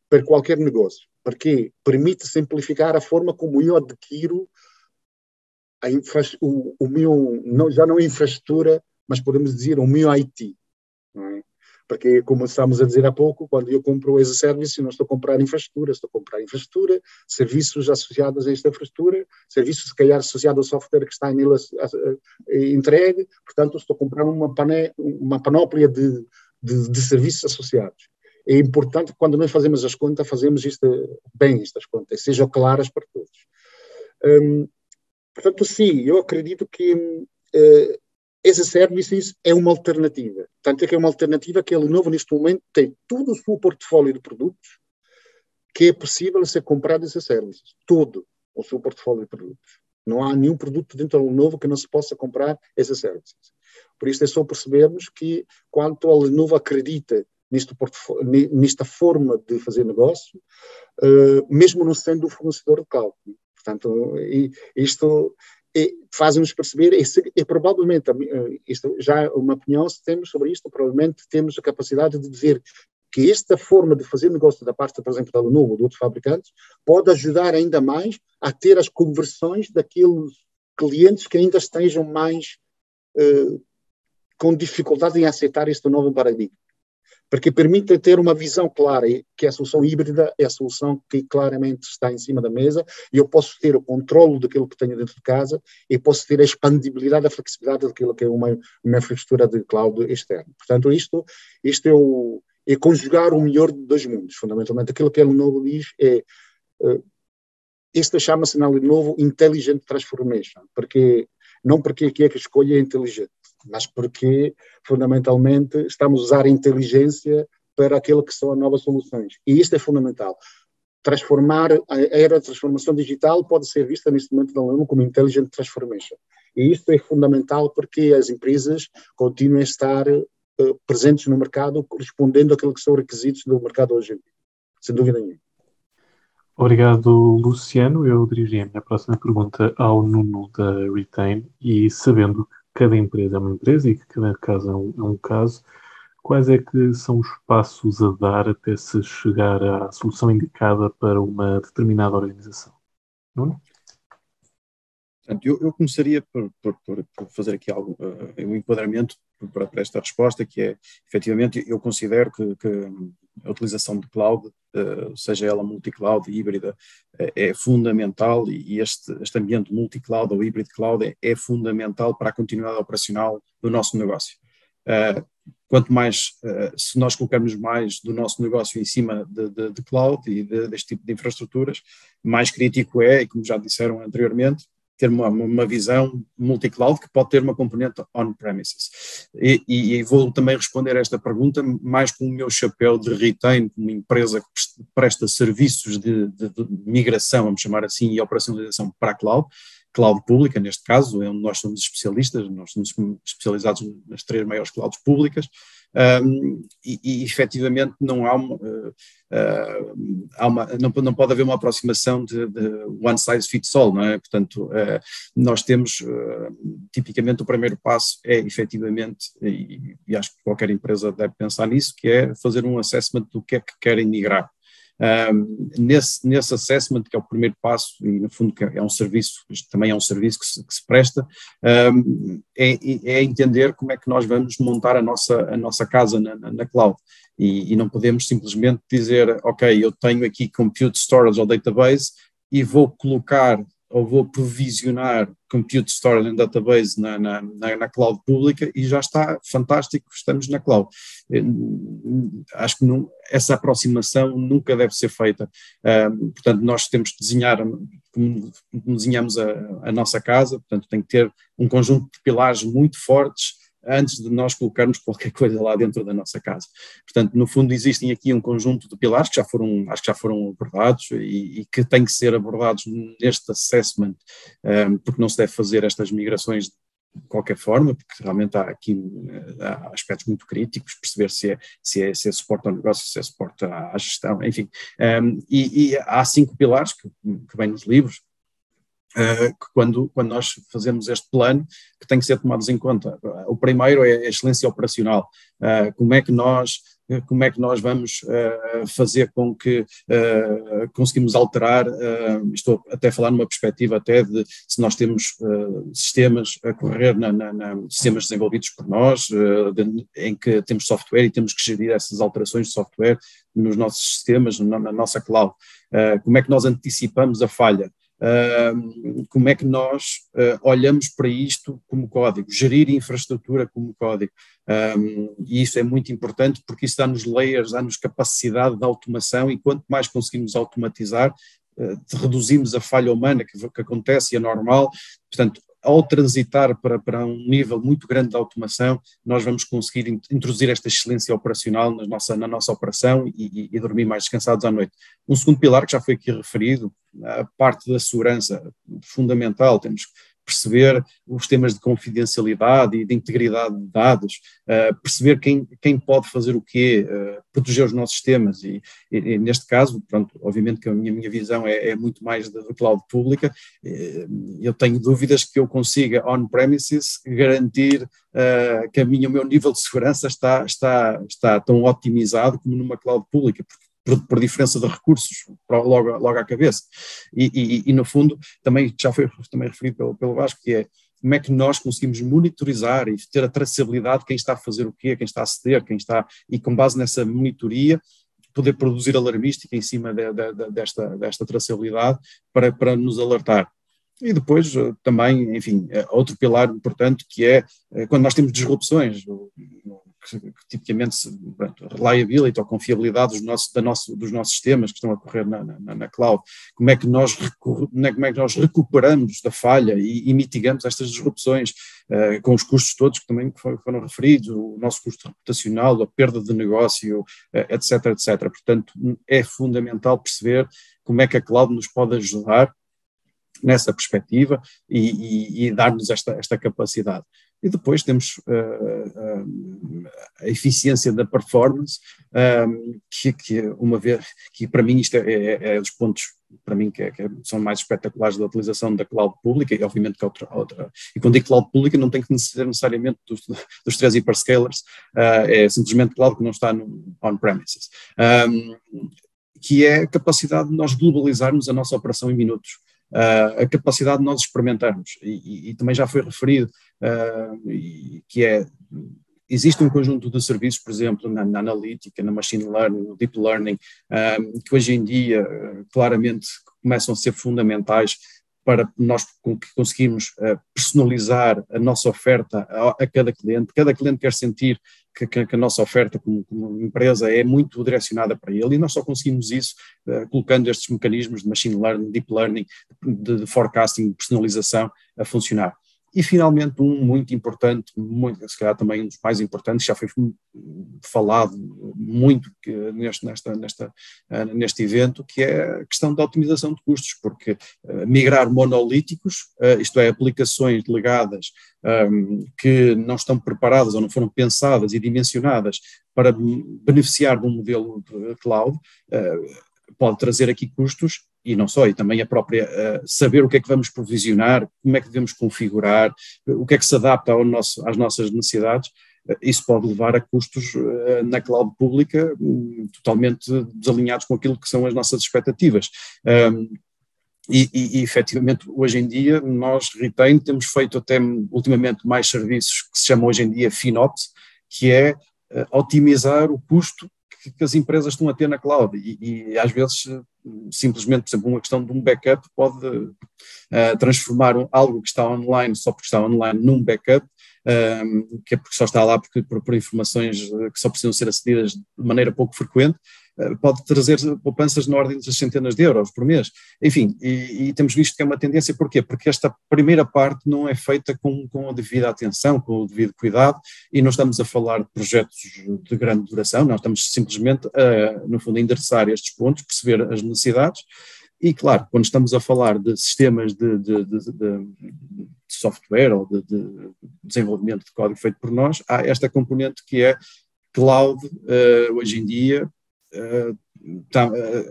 [SPEAKER 4] para qualquer negócio, porque permite simplificar a forma como eu adquiro já não é infraestrutura, mas podemos dizer o meu IT. Não é? Porque, como estamos a dizer há pouco, quando eu compro as a service, não estou a comprar infraestrutura, serviços associados a esta infraestrutura, serviços, se calhar, associados ao software que está nele entregue, portanto, estou a comprar uma panóplia de serviços associados. É importante que, quando nós fazemos as contas, fazemos estas contas, sejam claras para todos. Portanto, sim, eu acredito que as a services é uma alternativa. Tanto é que é uma alternativa que a Lenovo, neste momento, tem todo o seu portfólio de produtos que é possível ser comprado as a services. Todo o seu portfólio de produtos. Não há nenhum produto dentro da Lenovo que não se possa comprar as a services. Por isso é só percebermos que, quanto a Lenovo acredita nesta forma de fazer negócio, mesmo não sendo o fornecedor de cloud. Portanto, isto faz-nos perceber, provavelmente, isto já é uma opinião, se temos sobre isto, provavelmente temos a capacidade de dizer que esta forma de fazer negócio da parte, por exemplo, da Lenovo ou de outros fabricantes, pode ajudar ainda mais a ter as conversões daqueles clientes que ainda estejam mais com dificuldade em aceitar este novo paradigma. porque permite ter uma visão clara, que a solução híbrida é a solução que claramente está em cima da mesa, e eu posso ter o controle daquilo que tenho dentro de casa, e posso ter a expandibilidade, a flexibilidade daquilo que é uma infraestrutura de cloud externo. Portanto, isto é conjugar o melhor dos dois mundos. Fundamentalmente, aquilo que a Lenovo diz é, isto chama-se na Lenovo Intelligent Transformation, não porque aqui é que a escolha é inteligente, mas porque, fundamentalmente, estamos a usar a inteligência para aquilo que são as novas soluções. E isto é fundamental. A era da transformação digital pode ser vista neste momento da Lenovo como Intelligent Transformation. E isto é fundamental porque as empresas continuam a estar presentes no mercado, correspondendo àquilo que são os requisitos do mercado hoje em dia. Sem dúvida nenhuma.
[SPEAKER 1] Obrigado, Luciano. Eu dirigi a minha próxima pergunta ao Nuno da Retain, e sabendo que cada empresa é uma empresa e que cada caso é um caso, quais é que são os passos a dar até se chegar à solução indicada para uma determinada organização? Nuno?
[SPEAKER 5] Portanto, eu começaria por fazer aqui um enquadramento para esta resposta, que é, efetivamente, eu considero que a utilização de cloud, seja ela multi-cloud, híbrida, é fundamental, e este ambiente multi-cloud ou híbrido cloud é fundamental para a continuidade operacional do nosso negócio. Quanto mais, se nós colocarmos mais do nosso negócio em cima de cloud e deste tipo de infraestruturas, mais crítico é, e como já disseram anteriormente, ter uma visão multi-cloud que pode ter uma componente on-premises. E vou também responder a esta pergunta mais com o meu chapéu de Retain, como empresa que presta serviços de migração, vamos chamar assim, e operacionalização para a cloud pública, neste caso, é onde nós somos especialistas, nós somos especializados nas 3 maiores clouds públicas, e efetivamente não pode haver uma aproximação de one size fits all, não é? Portanto, nós temos, tipicamente, o primeiro passo é efetivamente, e acho que qualquer empresa deve pensar nisso, que é fazer um assessment do que é que querem migrar. Nesse assessment, que é o primeiro passo, e no fundo que é um serviço, também é um serviço que se presta, é entender como é que nós vamos montar a nossa casa na cloud, e não podemos simplesmente dizer, ok, eu tenho aqui compute storage ou database e vou colocar ou vou provisionar compute storage and database na cloud pública e já está fantástico, estamos na cloud. Acho que essa aproximação nunca deve ser feita. Portanto, nós temos que desenhar, como desenhamos a nossa casa, portanto tem que ter um conjunto de pilares muito fortes antes de nós colocarmos qualquer coisa lá dentro da nossa casa. Portanto, no fundo, existem aqui um conjunto de pilares que acho que já foram abordados e que têm que ser abordados neste assessment, porque não se deve fazer estas migrações de qualquer forma, porque realmente há aspectos muito críticos, perceber se é suporte ao negócio, se é suporte à gestão, enfim. E há 5 pilares que vêm nos livros, que quando nós fazemos este plano, que tem que ser tomados em conta. O primeiro é a excelência operacional. Como é que nós vamos fazer com que conseguimos alterar, estou até a falar numa perspectiva até de se nós temos sistemas a correr sistemas desenvolvidos por nós, em que temos software e temos que gerir essas alterações de software nos nossos sistemas, na nossa cloud. Como é que nós antecipamos a falha? Como é que nós olhamos para isto como código, gerir infraestrutura como código, e isso é muito importante porque isso dá-nos layers, dá-nos capacidade de automação, e quanto mais conseguimos automatizar, reduzimos a falha humana que acontece e é normal. Portanto, ao transitar para um nível muito grande de automação, nós vamos conseguir introduzir esta excelência operacional na nossa operação e dormir mais descansados à noite. Um segundo pilar que já foi aqui referido, a parte da segurança, fundamental, temos que perceber os temas de confidencialidade e de integridade de dados, perceber quem pode fazer o quê, proteger os nossos sistemas e neste caso, pronto, obviamente que a minha visão é muito mais da cloud pública. Eu tenho dúvidas que eu consiga on-premises garantir que o meu nível de segurança está tão otimizado como numa cloud pública, porque por diferença de recursos, logo à cabeça. E no fundo, também já foi também referido pelo Vasco, que é como é que nós conseguimos monitorizar e ter a traçabilidade de quem está a fazer o quê, quem está a aceder, e com base nessa monitoria, poder produzir alarmística em cima desta traçabilidade para nos alertar. E depois também, enfim, outro pilar importante que é quando nós temos disrupções, que tipicamente, reliability ou confiabilidade dos nossos sistemas que estão a correr na cloud, como é que nós recuperamos da falha e mitigamos estas disrupções com os custos todos que também foram referidos, o nosso custo reputacional, a perda de negócio, etc, etc. Portanto, é fundamental perceber como é que a cloud nos pode ajudar nessa perspectiva e dar-nos esta capacidade. E depois temos a eficiência da performance, que para mim isto é dos pontos para mim que são mais espetaculares da utilização da cloud pública, e obviamente que outra. E quando digo cloud pública não tem que ser necessariamente dos 3 hyperscalers, é simplesmente cloud que não está no on-premises, que é a capacidade de nós globalizarmos a nossa operação em minutos. A capacidade de nós experimentarmos, e também já foi referido, que existe um conjunto de serviços, por exemplo, na analítica, na machine learning, no deep learning, que hoje em dia claramente começam a ser fundamentais para nós conseguirmos personalizar a nossa oferta a cada cliente. Cada cliente quer sentir que a nossa oferta como empresa é muito direcionada para ele, e nós só conseguimos isso colocando estes mecanismos de machine learning, deep learning, de forecasting, de personalização a funcionar. E finalmente muito importante, se calhar também um dos mais importantes, já foi falado muito neste evento, que é a questão da otimização de custos, porque migrar monolíticos, isto é, aplicações legadas que não estão preparadas ou não foram pensadas e dimensionadas para beneficiar de um modelo de cloud, pode trazer aqui custos, e não só, e também a própria saber o que é que vamos provisionar, como é que devemos configurar, o que é que se adapta às nossas necessidades. Isso pode levar a custos na cloud pública totalmente desalinhados com aquilo que são as nossas expectativas. E efetivamente, hoje em dia, nós, Retain, temos feito até ultimamente mais serviços que se chamam hoje em dia FinOps, que é otimizar o custo que as empresas estão a ter na cloud, e às vezes simplesmente, por exemplo, uma questão de um backup pode transformar algo que está online só porque está online num backup, que é porque só está lá por informações que só precisam ser acedidas de maneira pouco frequente, pode trazer poupanças na ordem das centenas de euros por mês. Enfim, e temos visto que é uma tendência. Porquê? Porque esta primeira parte não é feita com a devida atenção, com o devido cuidado, e não estamos a falar de projetos de grande duração, nós estamos simplesmente no fundo, a endereçar estes pontos, perceber as necessidades. E claro, quando estamos a falar de sistemas de software ou de desenvolvimento de código feito por nós, há esta componente que é cloud, hoje em dia,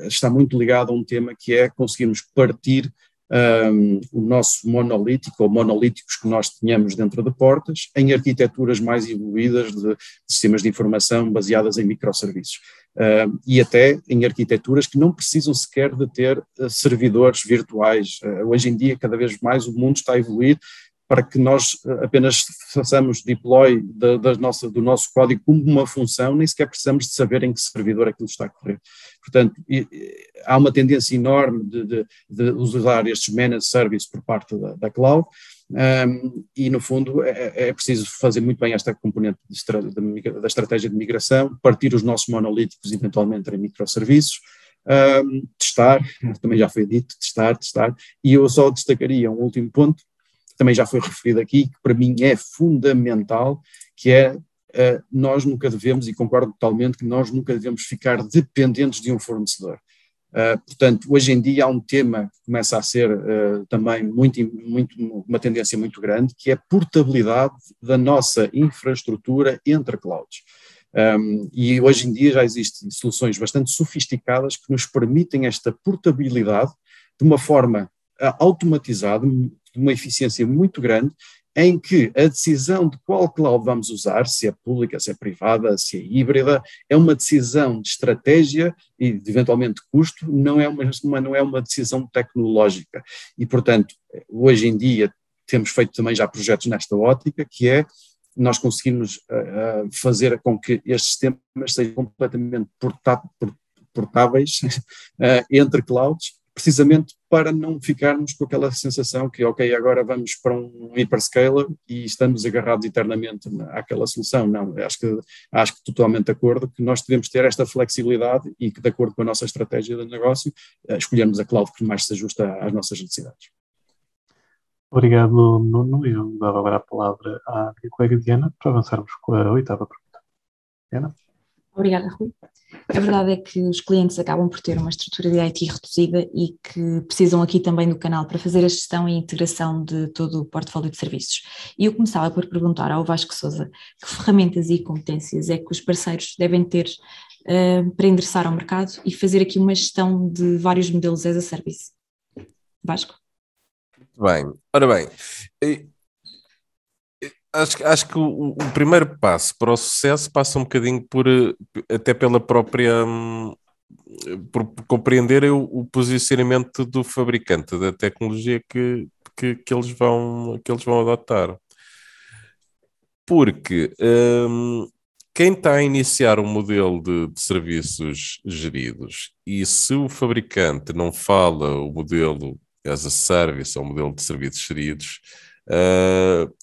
[SPEAKER 5] está muito ligado a um tema que é conseguirmos partir o nosso monolítico ou monolíticos que nós tínhamos dentro de portas em arquiteturas mais evoluídas de sistemas de informação baseadas em microserviços, e até em arquiteturas que não precisam sequer de ter servidores virtuais. Hoje em dia, cada vez mais, o mundo está a evoluir para que nós apenas façamos deploy do nosso código como uma função, nem sequer precisamos de saber em que servidor aquilo está a correr. Portanto, há uma tendência enorme de usar estes managed services por parte da cloud, e no fundo é preciso fazer muito bem esta componente da estratégia de migração, partir os nossos monolíticos eventualmente em microserviços, testar, também já foi dito, testar, e eu só destacaria um último ponto, também já foi referido aqui, que para mim é fundamental, que é nós nunca devemos, e concordo totalmente, que nós nunca devemos ficar dependentes de um fornecedor. Portanto, hoje em dia há um tema que começa a ser também uma tendência muito grande, que é a portabilidade da nossa infraestrutura entre clouds. E hoje em dia já existem soluções bastante sofisticadas que nos permitem esta portabilidade de uma forma automatizada, de uma eficiência muito grande, em que a decisão de qual cloud vamos usar, se é pública, se é privada, se é híbrida, é uma decisão de estratégia e de eventualmente custo, não é uma decisão tecnológica. E, portanto, hoje em dia temos feito também já projetos nesta ótica, que é nós conseguimos fazer com que estes sistemas sejam completamente portáveis entre clouds, precisamente para não ficarmos com aquela sensação que, ok, agora vamos para um hyperscaler e estamos agarrados eternamente àquela solução. Não, acho que totalmente de acordo que nós devemos ter esta flexibilidade e que, de acordo com a nossa estratégia de negócio, escolhermos a cloud que mais se ajusta às nossas necessidades.
[SPEAKER 1] Obrigado, Nuno. Eu dava agora a palavra à minha colega Diana para avançarmos com a 8ª pergunta. Diana?
[SPEAKER 2] Obrigada, Rui. A verdade é que os clientes acabam por ter uma estrutura de IT reduzida e que precisam aqui também do canal para fazer a gestão e integração de todo o portfólio de serviços. E eu começava por perguntar ao Vasco Sousa que ferramentas e competências é que os parceiros devem ter para endereçar ao mercado e fazer aqui uma gestão de vários modelos as a service. Vasco?
[SPEAKER 6] Bem, ora bem, acho que o primeiro passo para o sucesso passa um bocadinho até pela própria, por compreender o posicionamento do fabricante da tecnologia que eles vão adotar. Porque quem está a iniciar um modelo de serviços geridos e se o fabricante não fala o modelo as a service ou modelo de serviços geridos,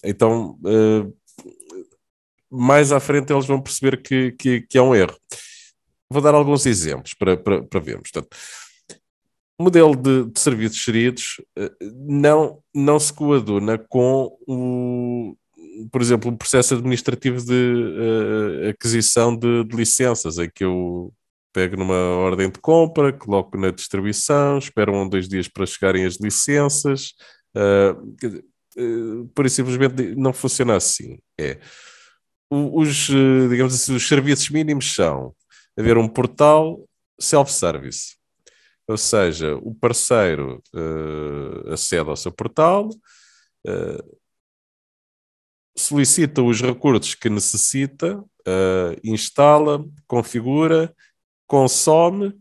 [SPEAKER 6] então mais à frente eles vão perceber que é um erro. Vou dar alguns exemplos para vermos. Portanto, o modelo de serviços geridos não se coaduna com por exemplo, o processo administrativo de aquisição de licenças, em que eu pego numa ordem de compra, coloco na distribuição, espero 1 ou 2 dias para chegarem as licenças. Por isso, simplesmente não funciona assim. Digamos assim, os serviços mínimos são haver um portal self-service. Ou seja, o parceiro acede ao seu portal, solicita os recursos que necessita, instala, configura, consome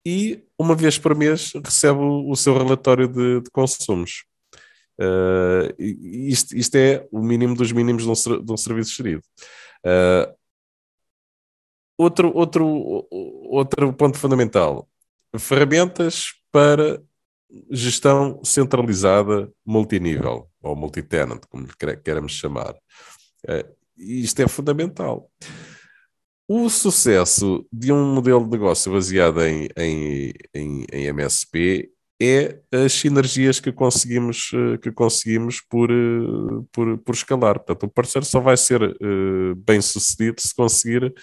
[SPEAKER 6] e uma vez por mês recebe o seu relatório de consumos. Isto é o mínimo dos mínimos de um serviço gerido. Outro ponto fundamental: ferramentas para gestão centralizada multinível ou multitenant, como lhe queremos chamar. Isto é fundamental. O sucesso de um modelo de negócio baseado em MSP é as sinergias que conseguimos por escalar. Portanto, o parceiro só vai ser bem sucedido se conseguir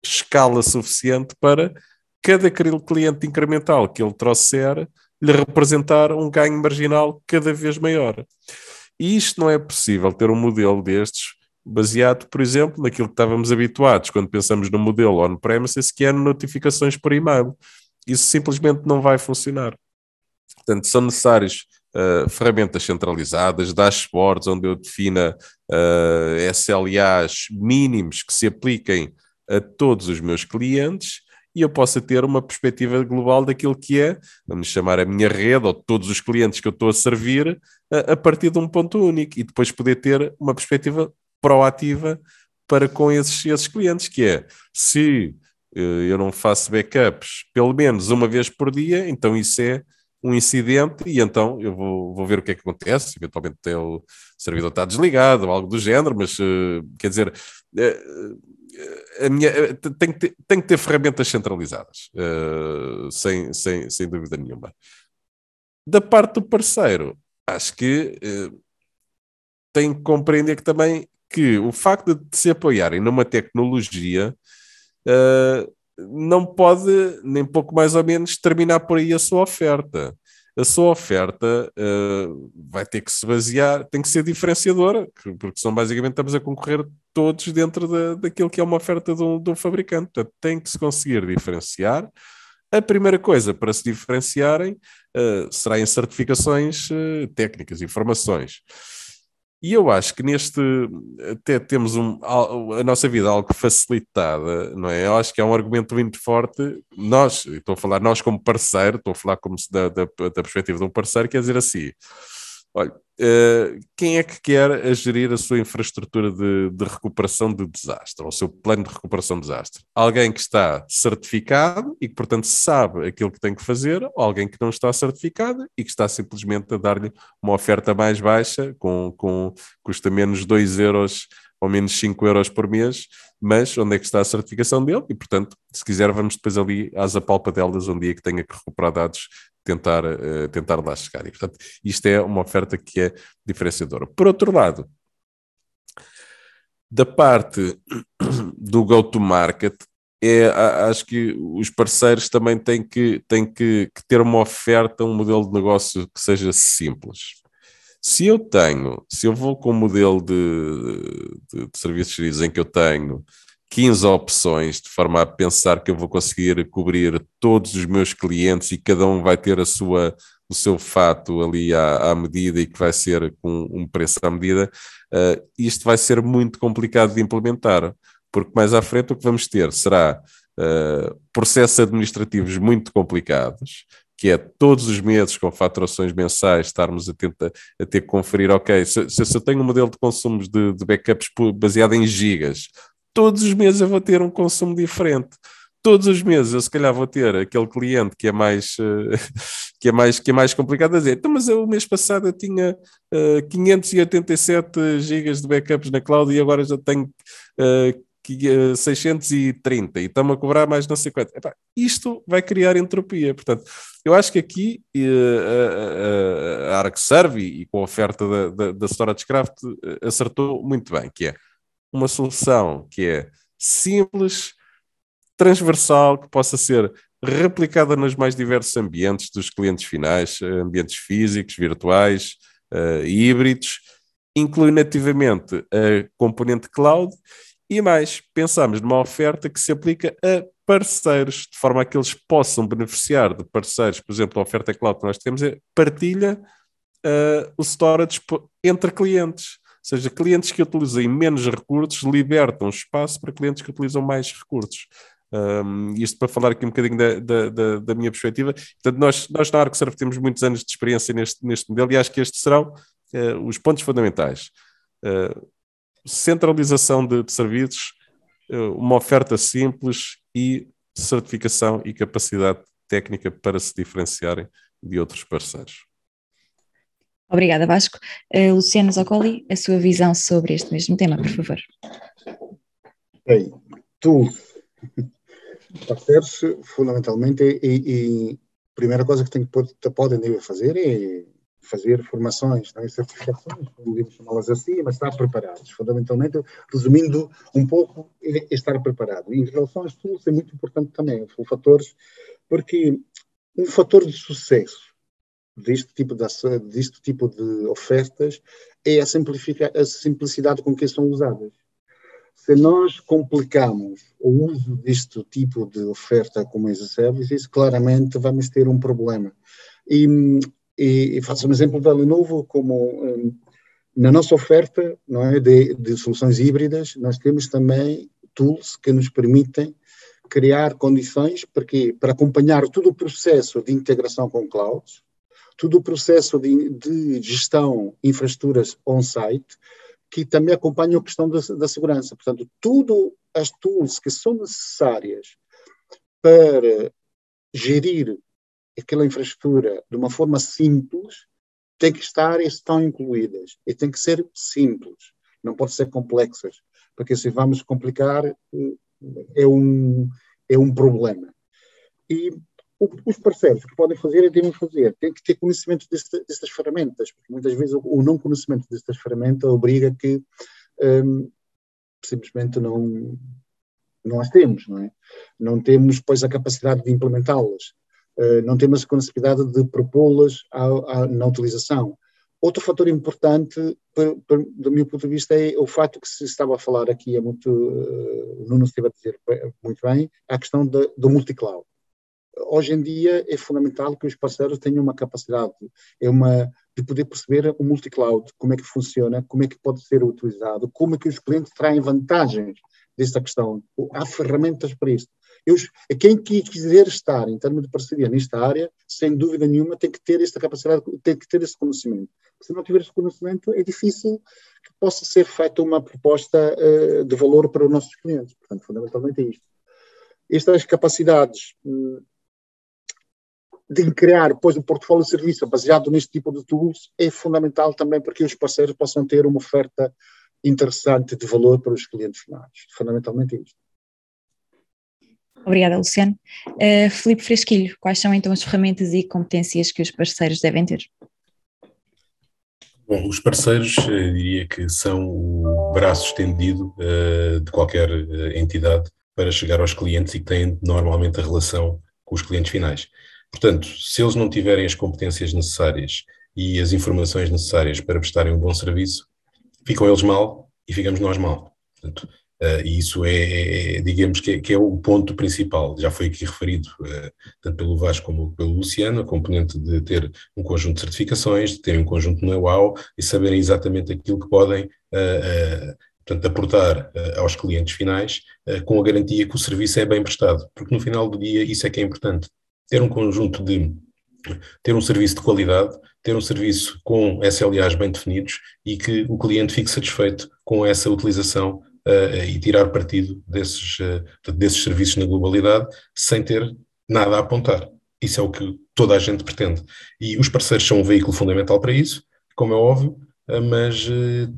[SPEAKER 6] escala suficiente para cada cliente incremental que ele trouxer lhe representar um ganho marginal cada vez maior. E isto não é possível ter um modelo destes baseado, por exemplo, naquilo que estávamos habituados quando pensamos no modelo on-premises, que é notificações por e-mail. Isso simplesmente não vai funcionar. Portanto, são necessários ferramentas centralizadas, dashboards, onde eu defina SLAs mínimos que se apliquem a todos os meus clientes e eu possa ter uma perspectiva global daquilo que é, vamos chamar a minha rede, ou todos os clientes que eu estou a servir, a partir de um ponto único, e depois poder ter uma perspectiva proativa para com esses clientes, que é, se eu não faço backups pelo menos uma vez por dia, então isso é um incidente e então eu vou ver o que é que acontece, eventualmente o servidor está desligado ou algo do género, mas quer dizer... tem que ter ferramentas centralizadas, sem dúvida nenhuma. Da parte do parceiro, acho que tem que compreender que o facto de se apoiarem numa tecnologia não pode, nem pouco mais ou menos, terminar por aí a sua oferta. A sua oferta vai ter que se basear, tem que ser diferenciadora, porque senão basicamente estamos a concorrer todos dentro daquilo que é uma oferta de um fabricante. Portanto, tem que se conseguir diferenciar. A primeira coisa para se diferenciarem será em certificações técnicas, informações. E eu acho que até temos a nossa vida algo facilitada, não é? Eu acho que é um argumento muito forte. Estou a falar nós como parceiro, estou a falar como da perspectiva de um parceiro, quer dizer assim, olha, quem é que quer gerir a sua infraestrutura de recuperação de desastre, ou o seu plano de recuperação de desastre? Alguém que está certificado e que, portanto, sabe aquilo que tem que fazer, ou alguém que não está certificado e que está simplesmente a dar-lhe uma oferta mais baixa, custa menos 2 euros ou menos 5 euros por mês, mas onde é que está a certificação dele? E, portanto, se quiser, vamos depois ali às apalpadelas um dia que tenha que recuperar dados, tentar lá chegar. E, portanto, isto é uma oferta que é diferenciadora. Por outro lado, da parte do go-to-market, acho que os parceiros também têm que ter uma oferta, um modelo de negócio que seja simples. Se eu vou com um modelo de serviços geridos em que eu tenho 15 opções, de forma a pensar que eu vou conseguir cobrir todos os meus clientes e cada um vai ter o seu fato ali à medida e que vai ser com um preço à medida, isto vai ser muito complicado de implementar, porque mais à frente o que vamos ter será processos administrativos muito complicados, que é todos os meses com faturações mensais estarmos a ter que conferir, ok, se eu tenho um modelo de consumos de backups baseado em gigas, todos os meses eu vou ter um consumo diferente. Todos os meses eu se calhar vou ter aquele cliente que é mais complicado a dizer. Então, mas o mês passado eu tinha 587 gigas de backups na cloud e agora já tenho 630 e estão-me a cobrar mais não sei quanto. Isto vai criar entropia. Portanto, eu acho que aqui a Arcserve e com a oferta da StorageCraft acertou muito bem, que é uma solução que é simples, transversal, que possa ser replicada nos mais diversos ambientes dos clientes finais, ambientes físicos, virtuais, híbridos, inclui nativamente a componente cloud e mais, pensamos numa oferta que se aplica a parceiros, de forma a que eles possam beneficiar de parceiros. Por exemplo, a oferta cloud que nós temos é partilha o storage entre clientes. Ou seja, clientes que utilizem menos recursos libertam espaço para clientes que utilizam mais recursos. Isto para falar aqui um bocadinho da minha perspectiva. Portanto, nós na Arcserve temos muitos anos de experiência neste modelo e acho que estes serão os pontos fundamentais. Centralização de serviços, uma oferta simples e certificação e capacidade técnica para se diferenciarem de outros parceiros.
[SPEAKER 2] Obrigada, Vasco. Luciano Zoccoli, a sua visão sobre este mesmo tema, por favor.
[SPEAKER 4] Bem, parceiros, fundamentalmente, a primeira coisa que podem fazer é fazer formações, não é? Certificações, podemos chamá-las assim, mas estar preparados. Fundamentalmente, resumindo um pouco, é estar preparado. E em relação às tools, é muito importante também, porque um fator de sucesso deste tipo de ofertas é a simplicidade com que são usadas. Se nós complicamos o uso deste tipo de oferta como as a service, claramente vamos ter um problema. E faço um exemplo de Lenovo, como na nossa oferta, não é, de soluções híbridas, nós temos também tools que nos permitem criar condições para acompanhar todo o processo de integração com clouds, todo o processo de gestão de infraestruturas on-site, que também acompanham a questão da segurança. Portanto, todas as tools que são necessárias para gerir aquela infraestrutura de uma forma simples têm que estão incluídas e têm que ser simples, não podem ser complexas, porque se vamos complicar é um problema. E os parceiros que podem fazer e devem fazer, têm que ter conhecimento destas ferramentas, porque muitas vezes o não conhecimento destas ferramentas obriga que simplesmente não as temos, não é? Não temos, pois, a capacidade de implementá-las, não temos a capacidade de propô-las na utilização. Outro fator importante, do meu ponto de vista, é o fato que se estava a falar aqui, o Nuno esteve a dizer muito bem, a questão do multicloud. Hoje em dia é fundamental que os parceiros tenham uma capacidade, de poder perceber o multicloud, como é que funciona, como é que pode ser utilizado, como é que os clientes traem vantagens desta questão. Há ferramentas para isso. Quem quiser estar em termos de parceria nesta área, sem dúvida nenhuma, tem que ter esta capacidade, tem que ter esse conhecimento. Se não tiver esse conhecimento, é difícil que possa ser feita uma proposta de valor para os nossos clientes. Portanto, fundamentalmente é isto. Estas capacidades de criar depois um portfólio de serviço baseado neste tipo de tools é fundamental também para que os parceiros possam ter uma oferta interessante de valor para os clientes finais. Fundamentalmente é isto.
[SPEAKER 2] Obrigada, Luciano. Filipe Fresquilho, quais são então as ferramentas e competências que os parceiros devem ter?
[SPEAKER 3] Bom, os parceiros, diria que são o braço estendido de qualquer entidade para chegar aos clientes e que têm normalmente a relação com os clientes finais. Portanto, se eles não tiverem as competências necessárias e as informações necessárias para prestarem um bom serviço, ficam eles mal e ficamos nós mal. Portanto, e isso digamos que é o ponto principal. Já foi aqui referido, tanto pelo Vasco como pelo Luciano, a componente de ter um conjunto de certificações, de ter um conjunto de know-how e saberem exatamente aquilo que podem portanto, aportar aos clientes finais, com a garantia que o serviço é bem prestado, porque no final do dia isso é que é importante. Ter um serviço de qualidade, ter um serviço com SLAs bem definidos e que o cliente fique satisfeito com essa utilização e tirar partido desses serviços na globalidade sem ter nada a apontar. Isso é o que toda a gente pretende. E os parceiros são um veículo fundamental para isso, como é óbvio, mas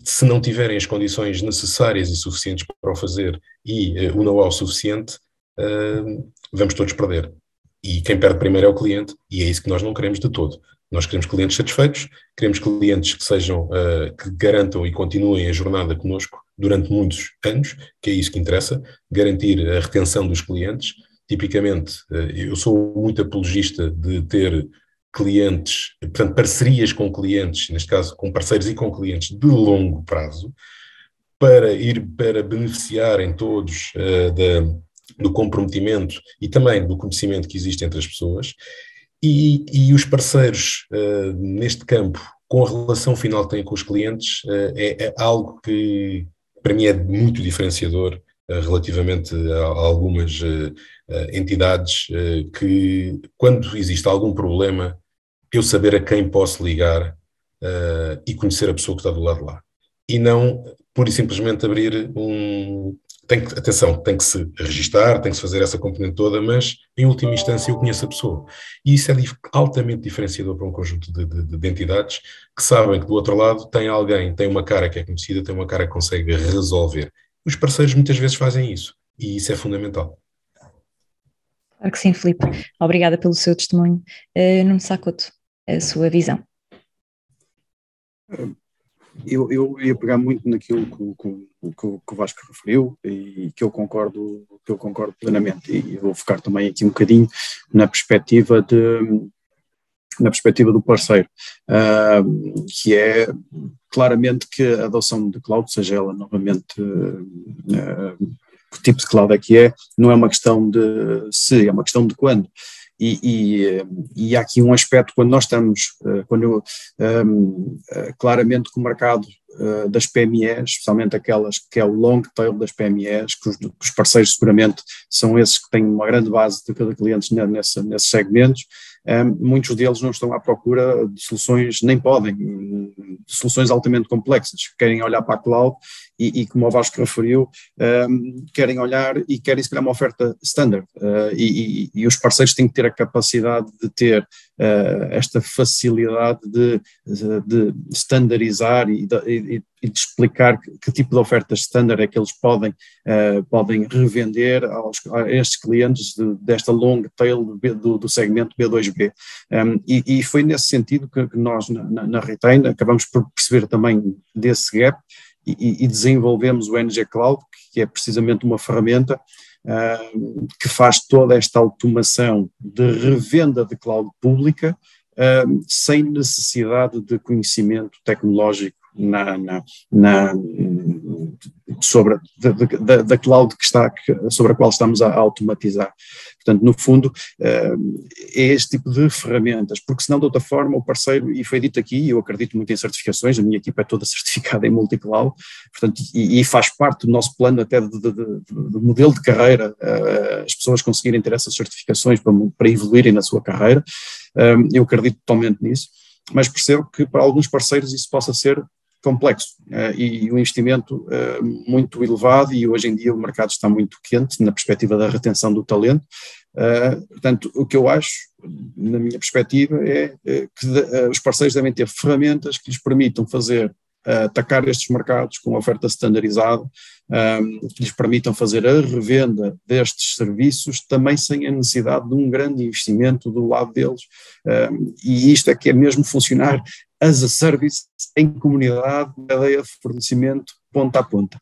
[SPEAKER 3] se não tiverem as condições necessárias e suficientes para o fazer e o know-how suficiente, vamos todos perder. E quem perde primeiro é o cliente, e é isso que nós não queremos de todo. Nós queremos clientes satisfeitos, queremos clientes que sejam, que garantam e continuem a jornada connosco durante muitos anos, que é isso que interessa, garantir a retenção dos clientes. Tipicamente, eu sou muito apologista de ter clientes, portanto, parcerias com clientes, neste caso com parceiros e com clientes de longo prazo, para beneficiarem todos do comprometimento e também do conhecimento que existe entre as pessoas, e os parceiros neste campo, com a relação final que têm com os clientes, é algo que para mim é muito diferenciador relativamente a algumas entidades que, quando existe algum problema, eu saber a quem posso ligar e conhecer a pessoa que está do lado de lá. E não, pura e simplesmente, abrir atenção, tem que se registar, tem que se fazer essa componente toda, mas, em última instância, eu conheço a pessoa. E isso é altamente diferenciador para um conjunto de entidades que sabem que, do outro lado, tem uma cara que é conhecida, tem uma cara que consegue resolver. Os parceiros muitas vezes fazem isso, e isso é fundamental.
[SPEAKER 2] Claro que sim, Filipe. Obrigada pelo seu testemunho. Nuno Sacoto, a sua visão.
[SPEAKER 5] Eu ia pegar muito naquilo que o Vasco referiu e que eu concordo plenamente, e vou focar também aqui um bocadinho na perspectiva do parceiro, que é claramente que a adoção de cloud, seja ela novamente que tipo de cloud é que é, não é uma questão de se, é uma questão de quando. E há aqui um aspecto, quando nós estamos, claramente que o mercado das PMEs, especialmente aquelas que é o long tail das PMEs, que os parceiros seguramente são esses que têm uma grande base de cada cliente nesses segmentos, muitos deles não estão à procura de soluções, nem podem, de soluções altamente complexas, querem olhar para a cloud e como o Vasco referiu, querem olhar e querem se criar uma oferta standard, e os parceiros têm que ter a capacidade de ter esta facilidade de standardizar e de explicar que tipo de ofertas standard é que eles podem revender a estes clientes desta long tail do segmento B2B. E foi nesse sentido que nós na Retain acabamos por perceber também desse gap e desenvolvemos o NG Cloud, que é precisamente uma ferramenta que faz toda esta automação de revenda de cloud pública sem necessidade de conhecimento tecnológico da cloud sobre a qual estamos a automatizar. Portanto, no fundo, é este tipo de ferramentas, porque senão de outra forma o parceiro, e foi dito aqui, eu acredito muito em certificações, a minha equipa é toda certificada em multi-cloud, portanto, e faz parte do nosso plano até do modelo de carreira, as pessoas conseguirem ter essas certificações para evoluírem na sua carreira, eu acredito totalmente nisso, mas percebo que para alguns parceiros isso possa ser complexo e um investimento muito elevado, e hoje em dia o mercado está muito quente na perspectiva da retenção do talento. Portanto, o que eu acho, na minha perspectiva, é que os parceiros devem ter ferramentas que lhes permitam atacar estes mercados com oferta standardizada, que lhes permitam fazer a revenda destes serviços também sem a necessidade de um grande investimento do lado deles, e isto é que é mesmo funcionar as a service em comunidade, cadeia de fornecimento ponta a ponta.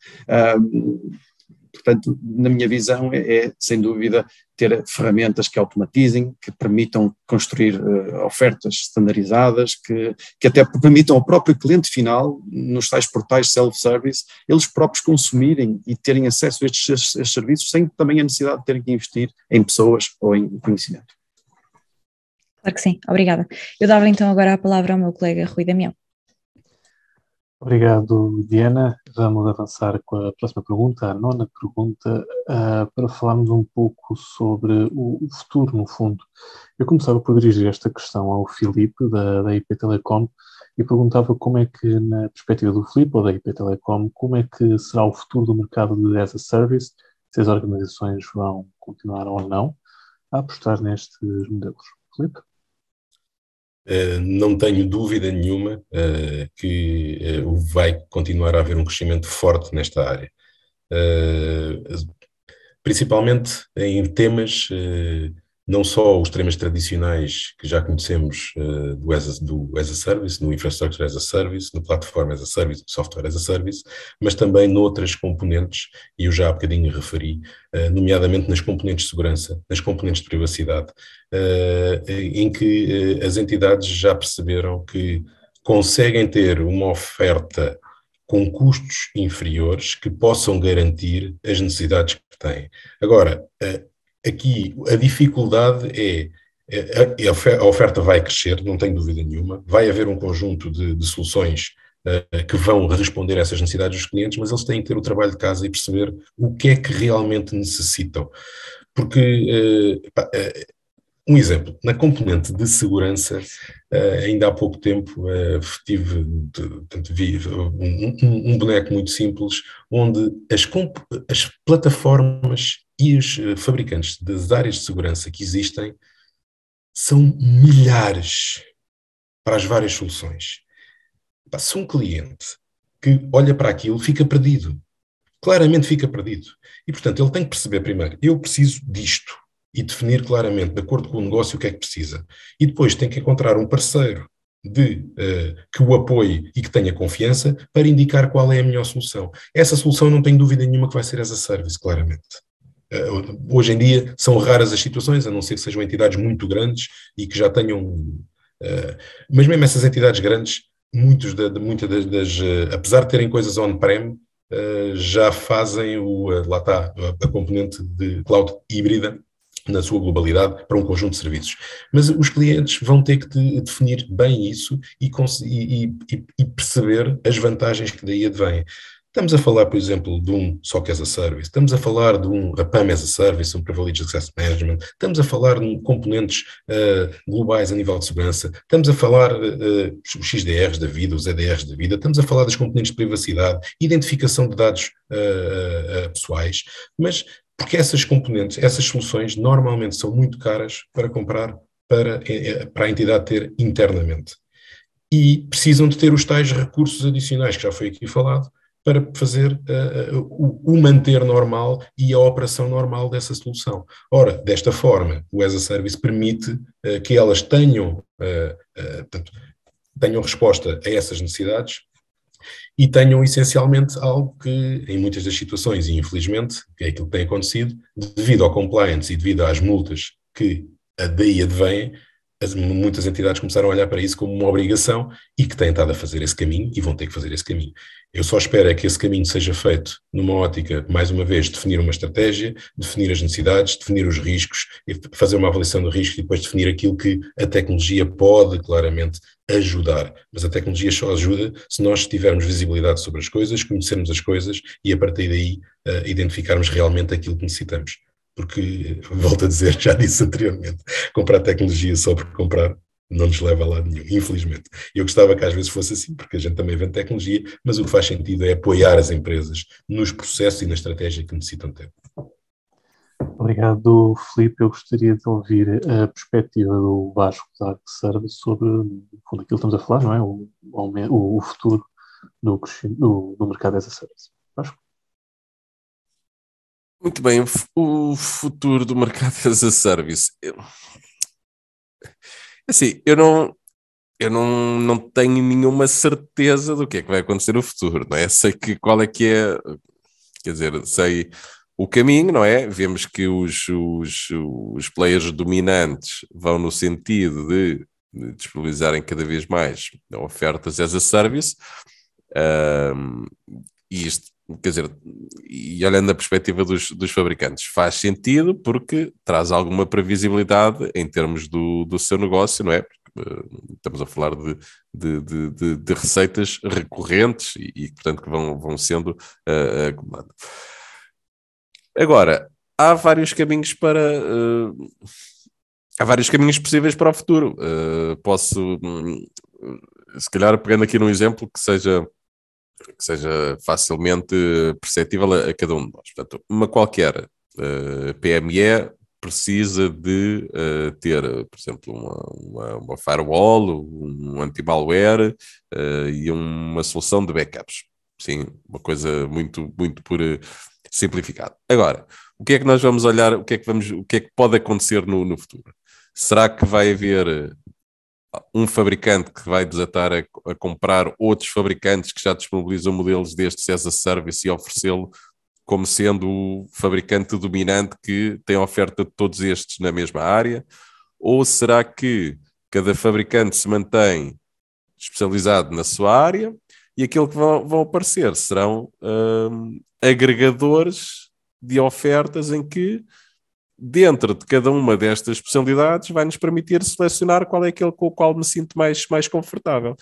[SPEAKER 5] Portanto, na minha visão é sem dúvida ter ferramentas que automatizem, que permitam construir ofertas standardizadas, que até permitam ao próprio cliente final, nos tais portais self-service, eles próprios consumirem e terem acesso a estes serviços sem também a necessidade de terem que investir em pessoas ou em conhecimento.
[SPEAKER 2] Claro que sim, obrigada. Eu dava então agora a palavra ao meu colega Rui Damião.
[SPEAKER 1] Obrigado, Diana. Vamos avançar com a próxima pergunta, a nona pergunta, para falarmos um pouco sobre o futuro, no fundo. Eu começava por dirigir esta questão ao Filipe, da IP Telecom, e perguntava como é que, na perspectiva do Filipe ou da IP Telecom, como é que será o futuro do mercado de as a service, se as organizações vão continuar ou não a apostar nestes modelos. Filipe?
[SPEAKER 3] Não tenho dúvida nenhuma que vai continuar a haver um crescimento forte nesta área, principalmente em temas, não só os temas tradicionais que já conhecemos do as a Service, no Infrastructure as a Service, no Platform as a Service, no Software as a Service, mas também noutras componentes, e eu já há bocadinho referi, nomeadamente nas componentes de segurança, nas componentes de privacidade, em que as entidades já perceberam que conseguem ter uma oferta com custos inferiores que possam garantir as necessidades que têm. Agora, aqui a dificuldade a oferta vai crescer, não tenho dúvida nenhuma, vai haver um conjunto de soluções que vão responder a essas necessidades dos clientes, mas eles têm que ter o trabalho de casa e perceber o que é que realmente necessitam. Porque, um exemplo, na componente de segurança, ainda há pouco tempo vi um boneco muito simples, onde as plataformas e os fabricantes das áreas de segurança que existem são milhares para as várias soluções. Se um cliente que olha para aquilo fica perdido, claramente fica perdido. E, portanto, ele tem que perceber primeiro, eu preciso disto, e definir claramente, de acordo com o negócio, o que é que precisa. E depois tem que encontrar um parceiro que o apoie e que tenha confiança para indicar qual é a melhor solução. Essa solução não tenho dúvida nenhuma que vai ser as a service, claramente. Hoje em dia são raras as situações, a não ser que sejam entidades muito grandes e que já tenham... mas mesmo essas entidades grandes, muitas das apesar de terem coisas on-prem, já fazem lá está, a componente de cloud híbrida na sua globalidade para um conjunto de serviços. Mas os clientes vão ter que definir bem isso e perceber as vantagens que daí advêm. Estamos a falar, por exemplo, de um SOC as a Service, estamos a falar de um PAM as a Service, um Privileged Access Management, estamos a falar de componentes globais a nível de segurança, estamos a falar dos XDRs da vida, os EDRs da vida, estamos a falar das componentes de privacidade, identificação de dados pessoais, mas porque essas componentes, essas soluções normalmente são muito caras para comprar para a entidade ter internamente. E precisam de ter os tais recursos adicionais, que já foi aqui falado, para fazer o manter normal e a operação normal dessa solução. Ora, desta forma, o as a Service permite que elas tenham resposta a essas necessidades e tenham essencialmente algo que, em muitas das situações, e infelizmente, que é aquilo que tem acontecido, devido ao compliance e devido às multas que daí advêm, muitas entidades começaram a olhar para isso como uma obrigação e que têm estado a fazer esse caminho e vão ter que fazer esse caminho. Eu só espero é que esse caminho seja feito numa ótica, mais uma vez, definir uma estratégia, definir as necessidades, definir os riscos, fazer uma avaliação do risco e depois definir aquilo que a tecnologia pode claramente ajudar. Mas a tecnologia só ajuda se nós tivermos visibilidade sobre as coisas, conhecermos as coisas e a partir daí identificarmos realmente aquilo que necessitamos. Porque, volto a dizer, já disse anteriormente, comprar tecnologia só por comprar não nos leva a lado nenhum, infelizmente. Eu gostava que às vezes fosse assim, porque a gente também vende tecnologia, mas o que faz sentido é apoiar as empresas nos processos e na estratégia que necessitam ter.
[SPEAKER 1] Obrigado, Filipe. Eu gostaria de ouvir a perspectiva do Vasco da Arc Service sobre, no fundo, aquilo que estamos a falar, não é? O futuro do mercado as a service. Vasco?
[SPEAKER 6] Muito bem, o futuro do mercado as a service. Assim, eu não tenho nenhuma certeza do que é que vai acontecer no futuro, não é? Sei que qual é que é, quer dizer, sei o caminho, não é? Vemos que os players dominantes vão no sentido de disponibilizarem cada vez mais ofertas as a service, e isto, quer dizer, e olhando a perspectiva dos fabricantes, faz sentido porque traz alguma previsibilidade em termos do seu negócio, não é? Estamos a falar de receitas recorrentes e portanto, que vão sendo acumuladas. Agora, há vários caminhos possíveis para o futuro. Posso, se calhar, pegando aqui num exemplo que seja facilmente perceptível a cada um de nós. Portanto, uma qualquer PME precisa de ter, por exemplo, uma firewall, um anti-malware e uma solução de backups. Sim, uma coisa muito, muito por simplificado. Agora, o que é que nós vamos olhar, o que é que pode acontecer no futuro? Será que vai haver um fabricante que vai desatar a comprar outros fabricantes que já disponibilizam modelos destes as a service e oferecê-lo como sendo o fabricante dominante que tem a oferta de todos estes na mesma área? Ou será que cada fabricante se mantém especializado na sua área e aquilo que vão aparecer serão agregadores de ofertas em que dentro de cada uma destas especialidades vai-nos permitir selecionar qual é aquele com o qual me sinto mais confortável.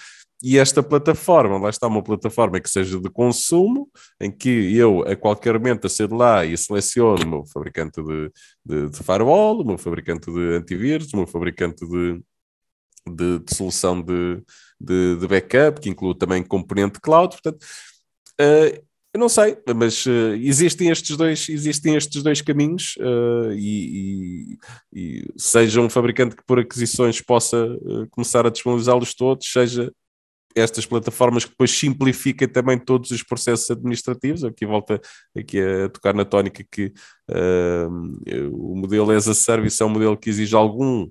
[SPEAKER 6] E esta plataforma, lá está uma plataforma que seja de consumo, em que eu a qualquer momento acedo lá e seleciono o meu fabricante de firewall, o meu fabricante de antivírus, o meu fabricante de solução de backup, que inclui também componente cloud. Portanto, eu não sei, mas existem estes dois caminhos e seja um fabricante que por aquisições possa começar a disponibilizá-los todos, seja estas plataformas que depois simplifiquem também todos os processos administrativos. Aqui volta a tocar na tónica que o modelo as a service é um modelo que exige algum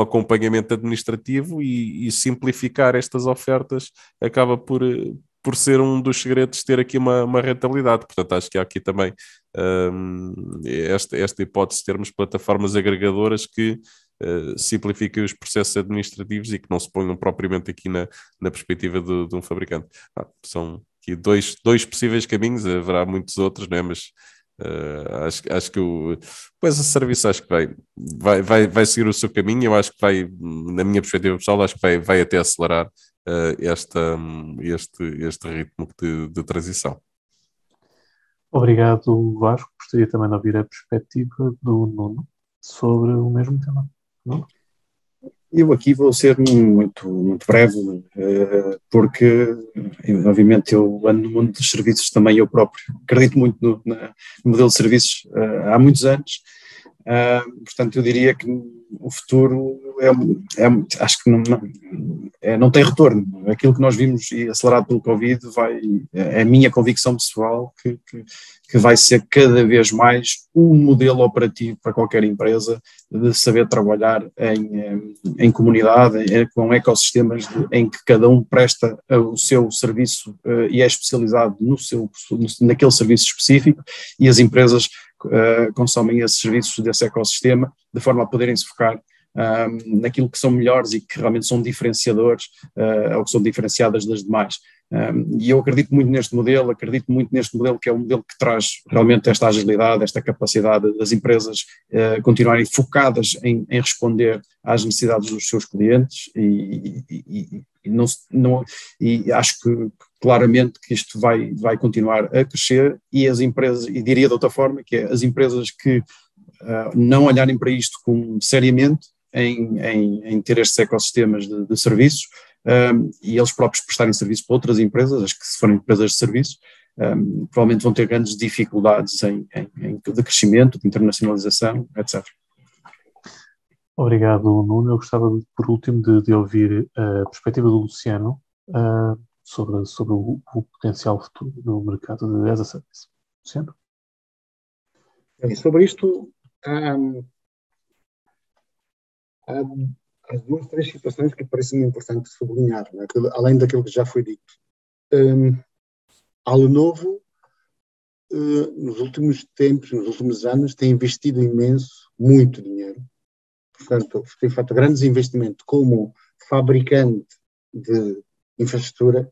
[SPEAKER 6] acompanhamento administrativo e simplificar estas ofertas acaba por ser um dos segredos de ter aqui uma rentabilidade. Portanto, acho que há aqui também esta hipótese de termos plataformas agregadoras que simplifiquem os processos administrativos e que não se ponham propriamente aqui na perspectiva de um fabricante. São aqui dois possíveis caminhos, haverá muitos outros, não é? Mas acho que o as a serviço acho que vai seguir o seu caminho. Eu acho que vai, na minha perspectiva pessoal, acho que vai até acelerar este ritmo de transição.
[SPEAKER 1] Obrigado, Vasco. Gostaria também de ouvir a perspectiva do Nuno sobre o mesmo tema. Nuno?
[SPEAKER 5] Eu aqui vou ser muito, muito breve, porque, obviamente, eu ando no mundo dos serviços também, eu próprio acredito muito no modelo de serviços há muitos anos. Portanto, eu diria que o futuro acho que não tem retorno. Aquilo que nós vimos e acelerado pelo Covid é a minha convicção pessoal que vai ser cada vez mais um modelo operativo para qualquer empresa de saber trabalhar em comunidade, com ecossistemas em que cada um presta o seu serviço e é especializado naquele serviço específico, e as empresas consomem esses serviços desse ecossistema de forma a poderem se focar naquilo que são melhores e que realmente são diferenciadores, ou que são diferenciadas das demais. E eu acredito muito neste modelo que é um modelo que traz realmente esta agilidade, esta capacidade das empresas continuarem focadas em responder às necessidades dos seus clientes e acho que claramente que isto vai continuar a crescer, e as empresas, e diria de outra forma, que é as empresas que não olharem para isto seriamente em ter estes ecossistemas de serviços, e eles próprios prestarem serviço para outras empresas, as que se forem empresas de serviços, provavelmente vão ter grandes dificuldades de crescimento, de internacionalização, etc.
[SPEAKER 1] Obrigado, Nuno. Eu gostava, por último, de ouvir a perspectiva do Luciano sobre o potencial futuro do mercado de as a service. Luciano?
[SPEAKER 4] Sobre isto, há 2, 3 situações que parecem importantes sublinhar, né? Além daquilo que já foi dito. A Lenovo, nos últimos tempos, nos últimos anos, tem investido imenso, muito dinheiro. Portanto, tem feito grandes investimentos como fabricante de infraestrutura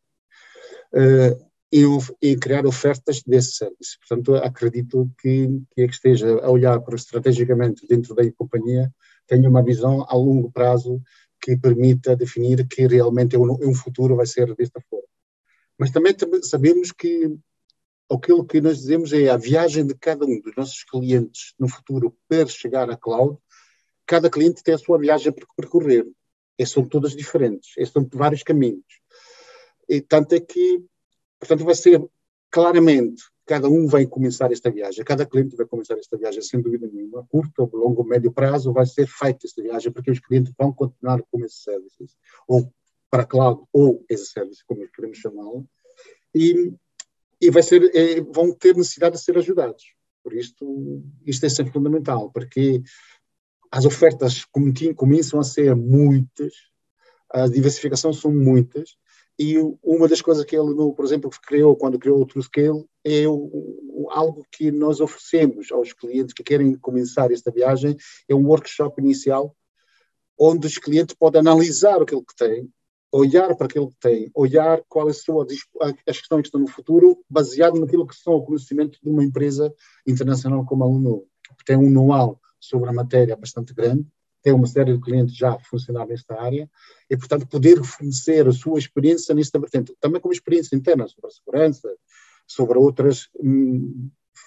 [SPEAKER 4] e criar ofertas desse serviço. Portanto, acredito que esteja a olhar para estrategicamente dentro da companhia, tenha uma visão a longo prazo que permita definir que realmente um futuro vai ser desta forma. Mas também sabemos que aquilo que nós dizemos é a viagem de cada um dos nossos clientes no futuro para chegar à cloud. Cada cliente tem a sua viagem para percorrer. E são todas diferentes. E são vários caminhos. E tanto é que, portanto, vai ser claramente, cada um vai começar esta viagem. Cada cliente vai começar esta viagem, sem dúvida nenhuma. A curto, longo, médio prazo vai ser feita esta viagem, porque os clientes vão continuar com esses serviços. Ou para a cloud, ou esse serviço, como queremos chamá-lo. E vão ter necessidade de ser ajudados. Por isto é sempre fundamental, porque as ofertas começam a ser muitas, a diversificação são muitas, e uma das coisas que ele, por exemplo, quando criou o TrueScale, é algo que nós oferecemos aos clientes que querem começar esta viagem, é um workshop inicial, onde os clientes podem analisar aquilo que têm, olhar para aquilo que têm, olhar quais são as questões que estão no futuro, baseado naquilo que são o conhecimento de uma empresa internacional como a Lenovo, que tem um know-how sobre a matéria bastante grande, tem uma série de clientes já a funcionar nesta área, e, portanto, poder fornecer a sua experiência nesta vertente, também como experiência interna, sobre a segurança, sobre outros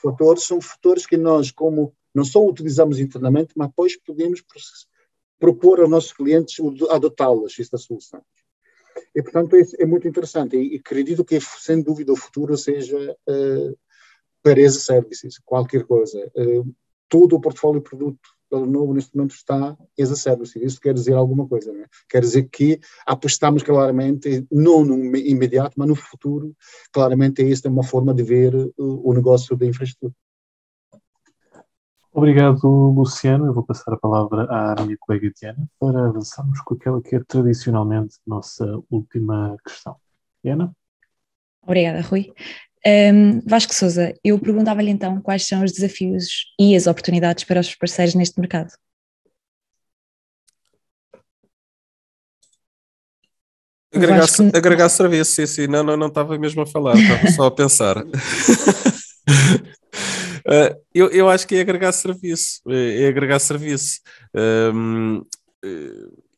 [SPEAKER 4] fatores, são fatores que nós, como não só utilizamos internamente, mas depois podemos propor aos nossos clientes adotá-las, estas soluções. E, portanto, é muito interessante, e acredito que, sem dúvida, o futuro seja para as services, qualquer coisa. Todo o portfólio de produto da Lenovo neste momento está as a service. Isso quer dizer alguma coisa, não é? Quer dizer que apostamos claramente, não no imediato, mas no futuro, claramente esta é uma forma de ver o negócio da infraestrutura.
[SPEAKER 1] Obrigado, Luciano. Eu vou passar a palavra à minha colega Diana para avançarmos com aquela que é tradicionalmente a nossa última questão. Diana?
[SPEAKER 2] Obrigada, Rui. Vasco Sousa, eu perguntava-lhe então quais são os desafios e as oportunidades para os parceiros neste mercado.
[SPEAKER 6] Agregar serviço, sim, não estava mesmo a falar, estava só a pensar. Eu acho que é agregar serviço,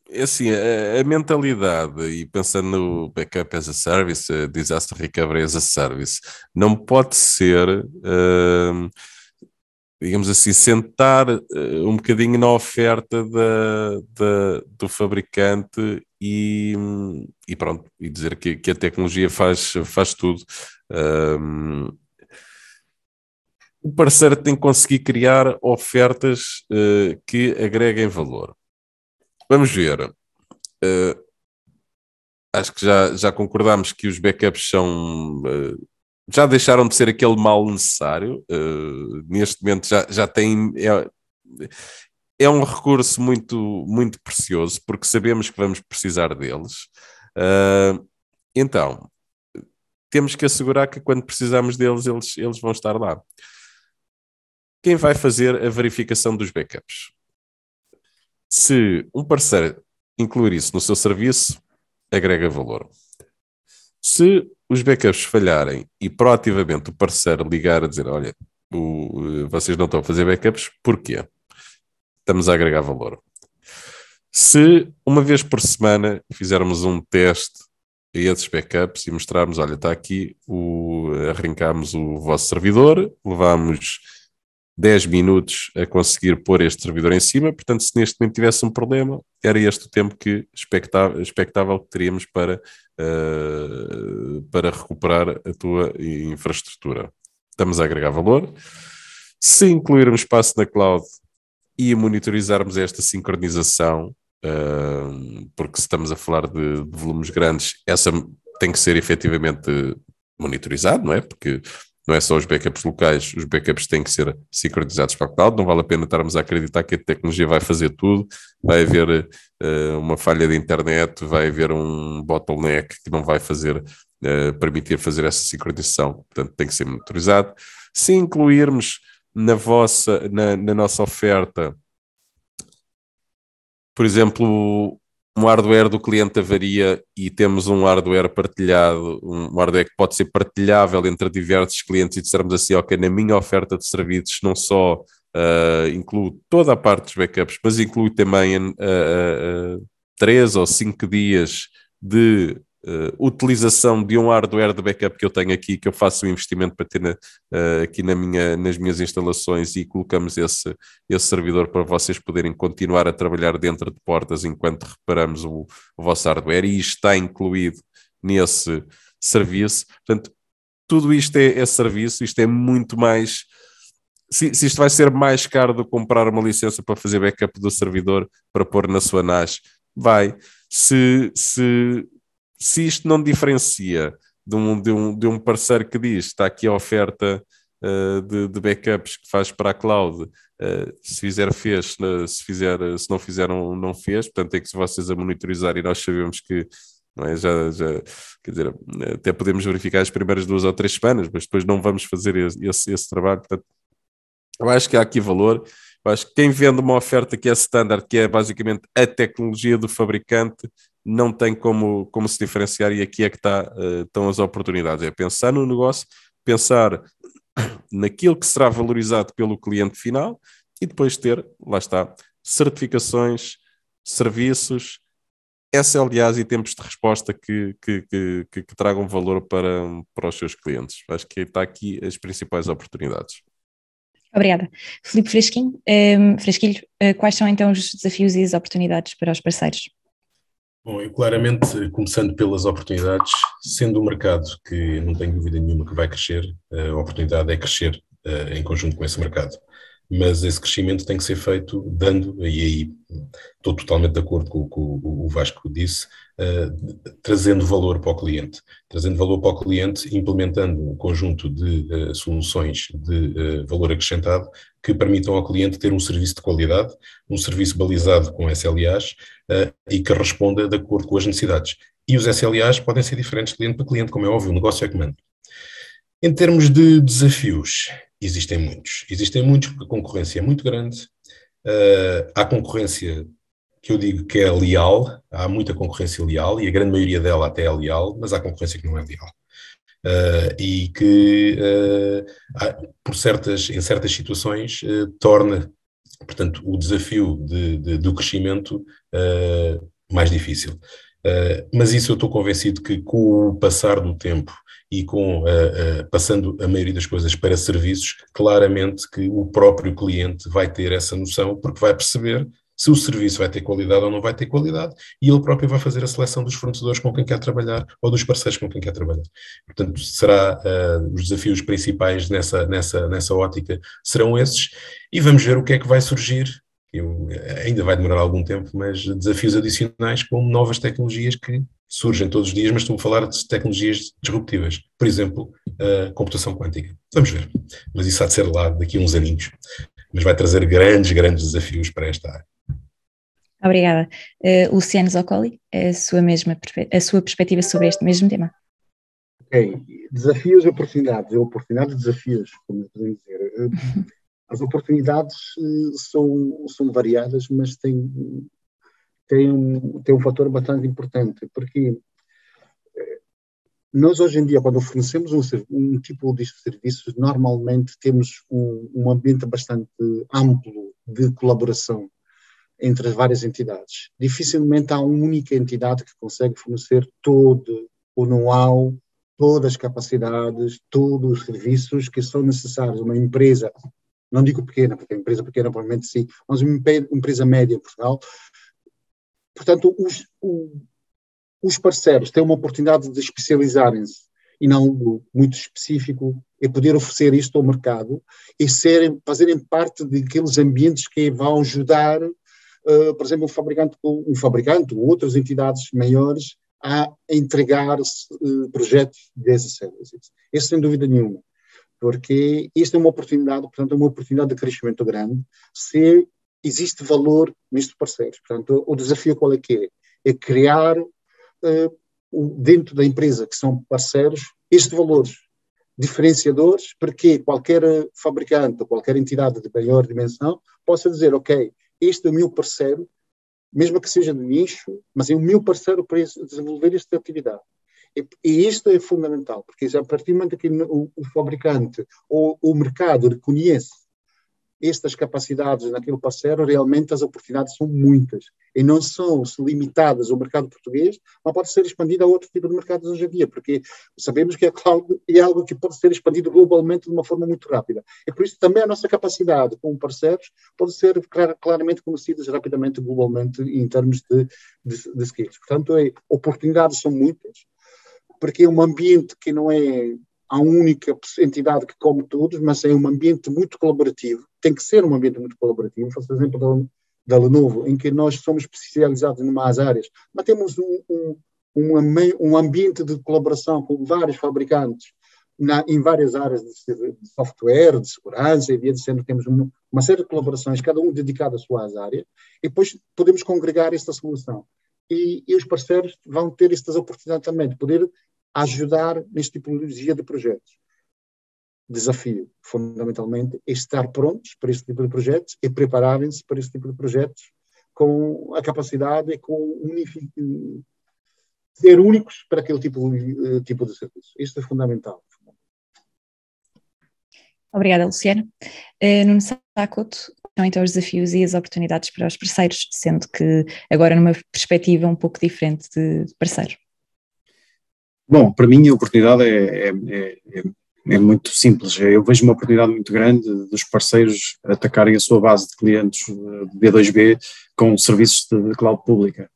[SPEAKER 6] é assim, a mentalidade, e pensando no backup as a service, disaster recovery as a service, não pode ser, digamos assim, sentar um bocadinho na oferta do fabricante e pronto, e dizer que a tecnologia faz tudo. O parceiro tem que conseguir criar ofertas que agreguem valor. Vamos ver. Acho que já concordámos que os backups já deixaram de ser aquele mal necessário. Neste momento já tem... É um recurso muito, muito precioso, porque sabemos que vamos precisar deles. Então, temos que assegurar que quando precisarmos deles, eles vão estar lá. Quem vai fazer a verificação dos backups? Se um parceiro incluir isso no seu serviço, agrega valor. Se os backups falharem e proativamente o parceiro ligar a dizer, olha, vocês não estão a fazer backups, porquê? Estamos a agregar valor. Se uma vez por semana fizermos um teste a esses backups e mostrarmos, olha, está aqui, arrancámos o vosso servidor, levámos 10 minutos a conseguir pôr este servidor em cima, portanto, se neste momento tivesse um problema, era este o tempo que expectável que teríamos para recuperar a tua infraestrutura. Estamos a agregar valor. Se incluirmos espaço na cloud e monitorizarmos esta sincronização, porque se estamos a falar de volumes grandes, essa tem que ser efetivamente monitorizado, não é? Porque não é só os backups locais, os backups têm que ser sincronizados para a cloud, não vale a pena estarmos a acreditar que a tecnologia vai fazer tudo, vai haver uma falha de internet, vai haver um bottleneck que não vai permitir fazer essa sincronização, portanto tem que ser monitorizado. Se incluirmos na nossa oferta, por exemplo, um hardware do cliente avaria e temos um hardware partilhado, um hardware que pode ser partilhável entre diversos clientes e dissermos assim, ok, na minha oferta de serviços não só incluo toda a parte dos backups, mas incluo também 3 ou 5 dias de utilização de um hardware de backup que eu tenho aqui, que eu faço um investimento para ter aqui nas minhas instalações e colocamos esse servidor para vocês poderem continuar a trabalhar dentro de portas enquanto reparamos o vosso hardware, e isto está incluído nesse serviço. Portanto, tudo isto é serviço, isto é muito mais... Se isto vai ser mais caro do que comprar uma licença para fazer backup do servidor para pôr na sua NAS, vai. Se isto não diferencia de um parceiro que diz, está aqui a oferta de backups que faz para a cloud, se fizer fez, se não fizer não fez, portanto é que se vocês a monitorizar, e nós sabemos que não é, já quer dizer, até podemos verificar as primeiras 2 ou 3 semanas, mas depois não vamos fazer esse trabalho, portanto eu acho que há aqui valor. Eu acho que quem vende uma oferta que é standard, que é basicamente a tecnologia do fabricante, não tem como se diferenciar, e aqui é que estão as oportunidades. É pensar no negócio, pensar naquilo que será valorizado pelo cliente final e depois ter, lá está, certificações, serviços, SLAs e tempos de resposta que tragam valor para os seus clientes. Acho que está aqui as principais oportunidades.
[SPEAKER 2] Obrigada. Filipe Fresquinho, Fresquilho, quais são então os desafios e as oportunidades para os parceiros?
[SPEAKER 3] Bom, eu claramente, começando pelas oportunidades, sendo um mercado que não tenho dúvida nenhuma que vai crescer, a oportunidade é crescer em conjunto com esse mercado. Mas esse crescimento tem que ser feito dando, e aí estou totalmente de acordo com o que o Vasco disse, trazendo valor para o cliente. Trazendo valor para o cliente, implementando um conjunto de soluções de valor acrescentado que permitam ao cliente ter um serviço de qualidade, um serviço balizado com SLAs e que responda de acordo com as necessidades. E os SLAs podem ser diferentes de cliente para cliente, como é óbvio, o negócio é que manda. Em termos de desafios, existem muitos porque a concorrência é muito grande, há concorrência que eu digo que é leal, há muita concorrência leal e a grande maioria dela até é leal, mas há concorrência que não é leal. E que em certas situações torna, portanto, o desafio do crescimento mais difícil. Mas isso eu estou convencido que com o passar do tempo e com passando a maioria das coisas para serviços, claramente que o próprio cliente vai ter essa noção, porque vai perceber se o serviço vai ter qualidade ou não vai ter qualidade, e ele próprio vai fazer a seleção dos fornecedores com quem quer trabalhar ou dos parceiros com quem quer trabalhar. Portanto, será os desafios principais nessa ótica serão esses, e vamos ver o que é que vai surgir. Ainda vai demorar algum tempo, mas desafios adicionais como novas tecnologias que surgem todos os dias, mas estou a falar de tecnologias disruptivas. Por exemplo, a computação quântica. Vamos ver. Mas isso há de ser lá daqui a uns aninhos. Mas vai trazer grandes desafios para esta área.
[SPEAKER 2] Obrigada. Luciano Zoccoli, a sua perspectiva sobre este mesmo tema.
[SPEAKER 4] Ok. Desafios e oportunidades. Oportunidades e desafios, como podemos dizer. As oportunidades são variadas, mas tem um fator bastante importante, porque nós hoje em dia, quando fornecemos um tipo de serviços, normalmente temos um ambiente bastante amplo de colaboração entre as várias entidades. Dificilmente há uma única entidade que consegue fornecer todo o know-how, todas as capacidades, todos os serviços que são necessários. Uma empresa, não digo pequena, porque a empresa pequena provavelmente sim, mas uma empresa média em Portugal. Portanto, os parceiros têm uma oportunidade de especializarem-se e não algo muito específico, e poder oferecer isto ao mercado e fazerem parte daqueles ambientes que vão ajudar, por exemplo, um fabricante ou outras entidades maiores a entregar projetos desses serviços. Isso sem dúvida nenhuma, porque isto é uma oportunidade, portanto, é uma oportunidade de crescimento grande, se existe valor nestes parceiros. Portanto, o desafio qual é que é? É criar dentro da empresa, que são parceiros, estes valores diferenciadores, para que qualquer fabricante ou qualquer entidade de maior dimensão possa dizer, ok, este é o meu parceiro, mesmo que seja de nicho, mas é o meu parceiro para desenvolver esta atividade. E isto é fundamental, porque a partir do momento que o fabricante ou o mercado reconhece estas capacidades naquele parceiro, realmente as oportunidades são muitas e não são limitadas ao mercado português, mas pode ser expandida a outro tipo de mercados hoje em dia, porque sabemos que a cloud é algo que pode ser expandido globalmente de uma forma muito rápida. E por isso também a nossa capacidade como parceiros pode ser claramente conhecida rapidamente globalmente em termos de skills. Portanto, oportunidades são muitas, porque é um ambiente que não é a única entidade que come todos, mas é um ambiente muito colaborativo. Tem que ser um ambiente muito colaborativo. Faço o exemplo da Lenovo, em que nós somos especializados em umas áreas, mas temos um ambiente de colaboração com vários fabricantes em várias áreas de software, de segurança, e temos uma série de colaborações, cada um dedicado às suas áreas, e depois podemos congregar esta solução. E os parceiros vão ter estas oportunidades também de poder ajudar nesta tipologia de projetos. Desafio, fundamentalmente, é estar prontos para este tipo de projetos e prepararem-se para este tipo de projetos com a capacidade e com ser únicos para aquele tipo de serviço. Isto é fundamental.
[SPEAKER 2] Obrigada, Luciano. Nuno Sacoto, são então os desafios e as oportunidades para os parceiros, sendo que agora numa perspectiva um pouco diferente de parceiro.
[SPEAKER 5] Bom, para mim a oportunidade é muito simples. Eu vejo uma oportunidade muito grande dos parceiros atacarem a sua base de clientes B2B com serviços de cloud pública,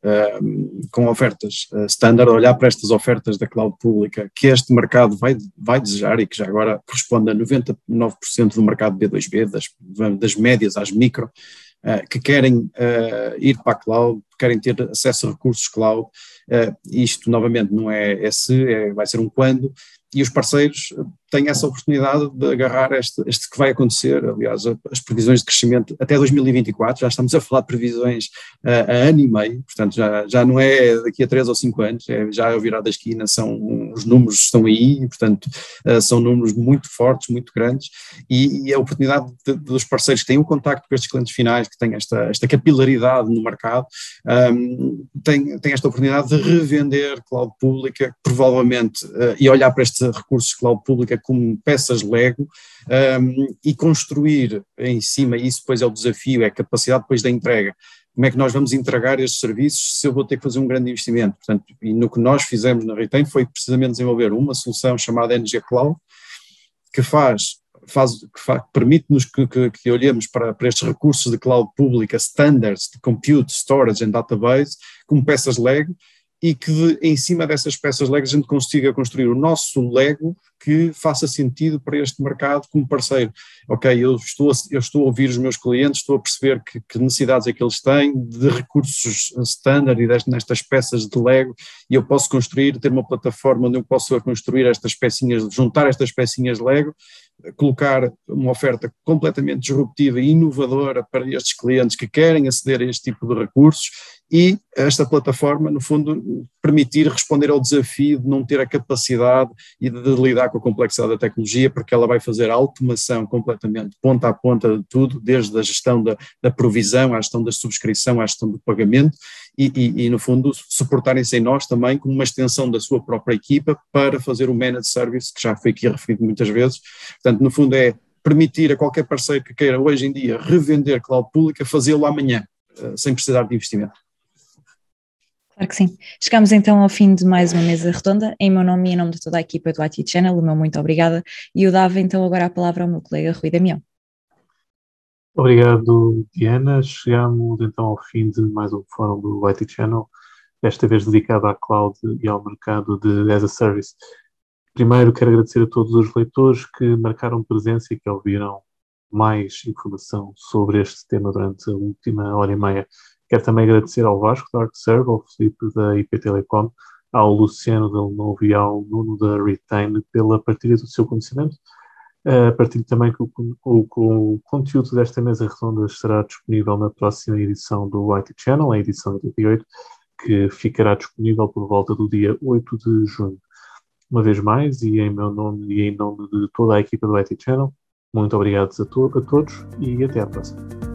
[SPEAKER 5] com ofertas standard, olhar para estas ofertas da cloud pública que este mercado vai desejar e que já agora corresponde a 99% do mercado B2B, das médias às micro, que querem ir para a cloud, querem ter acesso a recursos cloud. Isto novamente não é se, vai ser um quando, e os parceiros têm essa oportunidade de agarrar este que vai acontecer. Aliás, as previsões de crescimento até 2024, já estamos a falar de previsões a ano e meio, portanto já não é daqui a 3 ou 5 anos, já ao virar da esquina, os números estão aí, portanto são números muito fortes, muito grandes, e a oportunidade dos parceiros que têm um contacto com estes clientes finais, que têm esta capilaridade no mercado, tem esta oportunidade de revender cloud pública, provavelmente, e olhar para estes recursos de cloud pública como peças Lego, e construir em cima, isso depois é o desafio, é a capacidade depois da entrega. Como é que nós vamos entregar estes serviços se eu vou ter que fazer um grande investimento? Portanto, e no que nós fizemos na Retain foi precisamente desenvolver uma solução chamada Energia Cloud, que permite-nos que olhemos para estes recursos de cloud pública, standards de compute, storage and database, como peças Lego, e que em cima dessas peças Lego a gente consiga construir o nosso Lego que faça sentido para este mercado como parceiro. Ok, eu estou a ouvir os meus clientes, estou a perceber que necessidades é que eles têm de recursos standard e nestas peças de Lego, e eu posso ter uma plataforma onde eu posso construir estas pecinhas, juntar estas pecinhas de Lego, colocar uma oferta completamente disruptiva e inovadora para estes clientes que querem aceder a este tipo de recursos, e esta plataforma, no fundo, permitir responder ao desafio de não ter a capacidade e de lidar com a complexidade da tecnologia, porque ela vai fazer a automação completamente, ponta a ponta de tudo, desde a gestão da provisão, à gestão da subscrição, à gestão do pagamento, e no fundo, suportarem-se em nós também como uma extensão da sua própria equipa para fazer o managed service, que já foi aqui referido muitas vezes. Portanto, no fundo é permitir a qualquer parceiro que queira hoje em dia revender cloud pública, fazê-lo amanhã, sem precisar de investimento.
[SPEAKER 2] Claro que sim. Chegamos então ao fim de mais uma mesa redonda. Em meu nome e em nome de toda a equipa do IT Channel, o meu muito obrigada, e eu dava então agora a palavra ao meu colega Rui Damião.
[SPEAKER 1] Obrigado, Diana. Chegamos então ao fim de mais um fórum do IT Channel, desta vez dedicado à cloud e ao mercado de as a service. Primeiro quero agradecer a todos os leitores que marcaram presença e que ouviram mais informação sobre este tema durante a última hora e meia. Quero também agradecer ao Vasco da ArcServe, ao Filipe da IP Telecom, ao Luciano da Lenovo e ao Nuno da Retain pela partilha do seu conhecimento. Partilho também que o conteúdo desta mesa redonda estará disponível na próxima edição do IT Channel, a edição 88, que ficará disponível por volta do dia 8 de junho. Uma vez mais, e em meu nome e em nome de toda a equipa do IT Channel, muito obrigado a todos e até à próxima.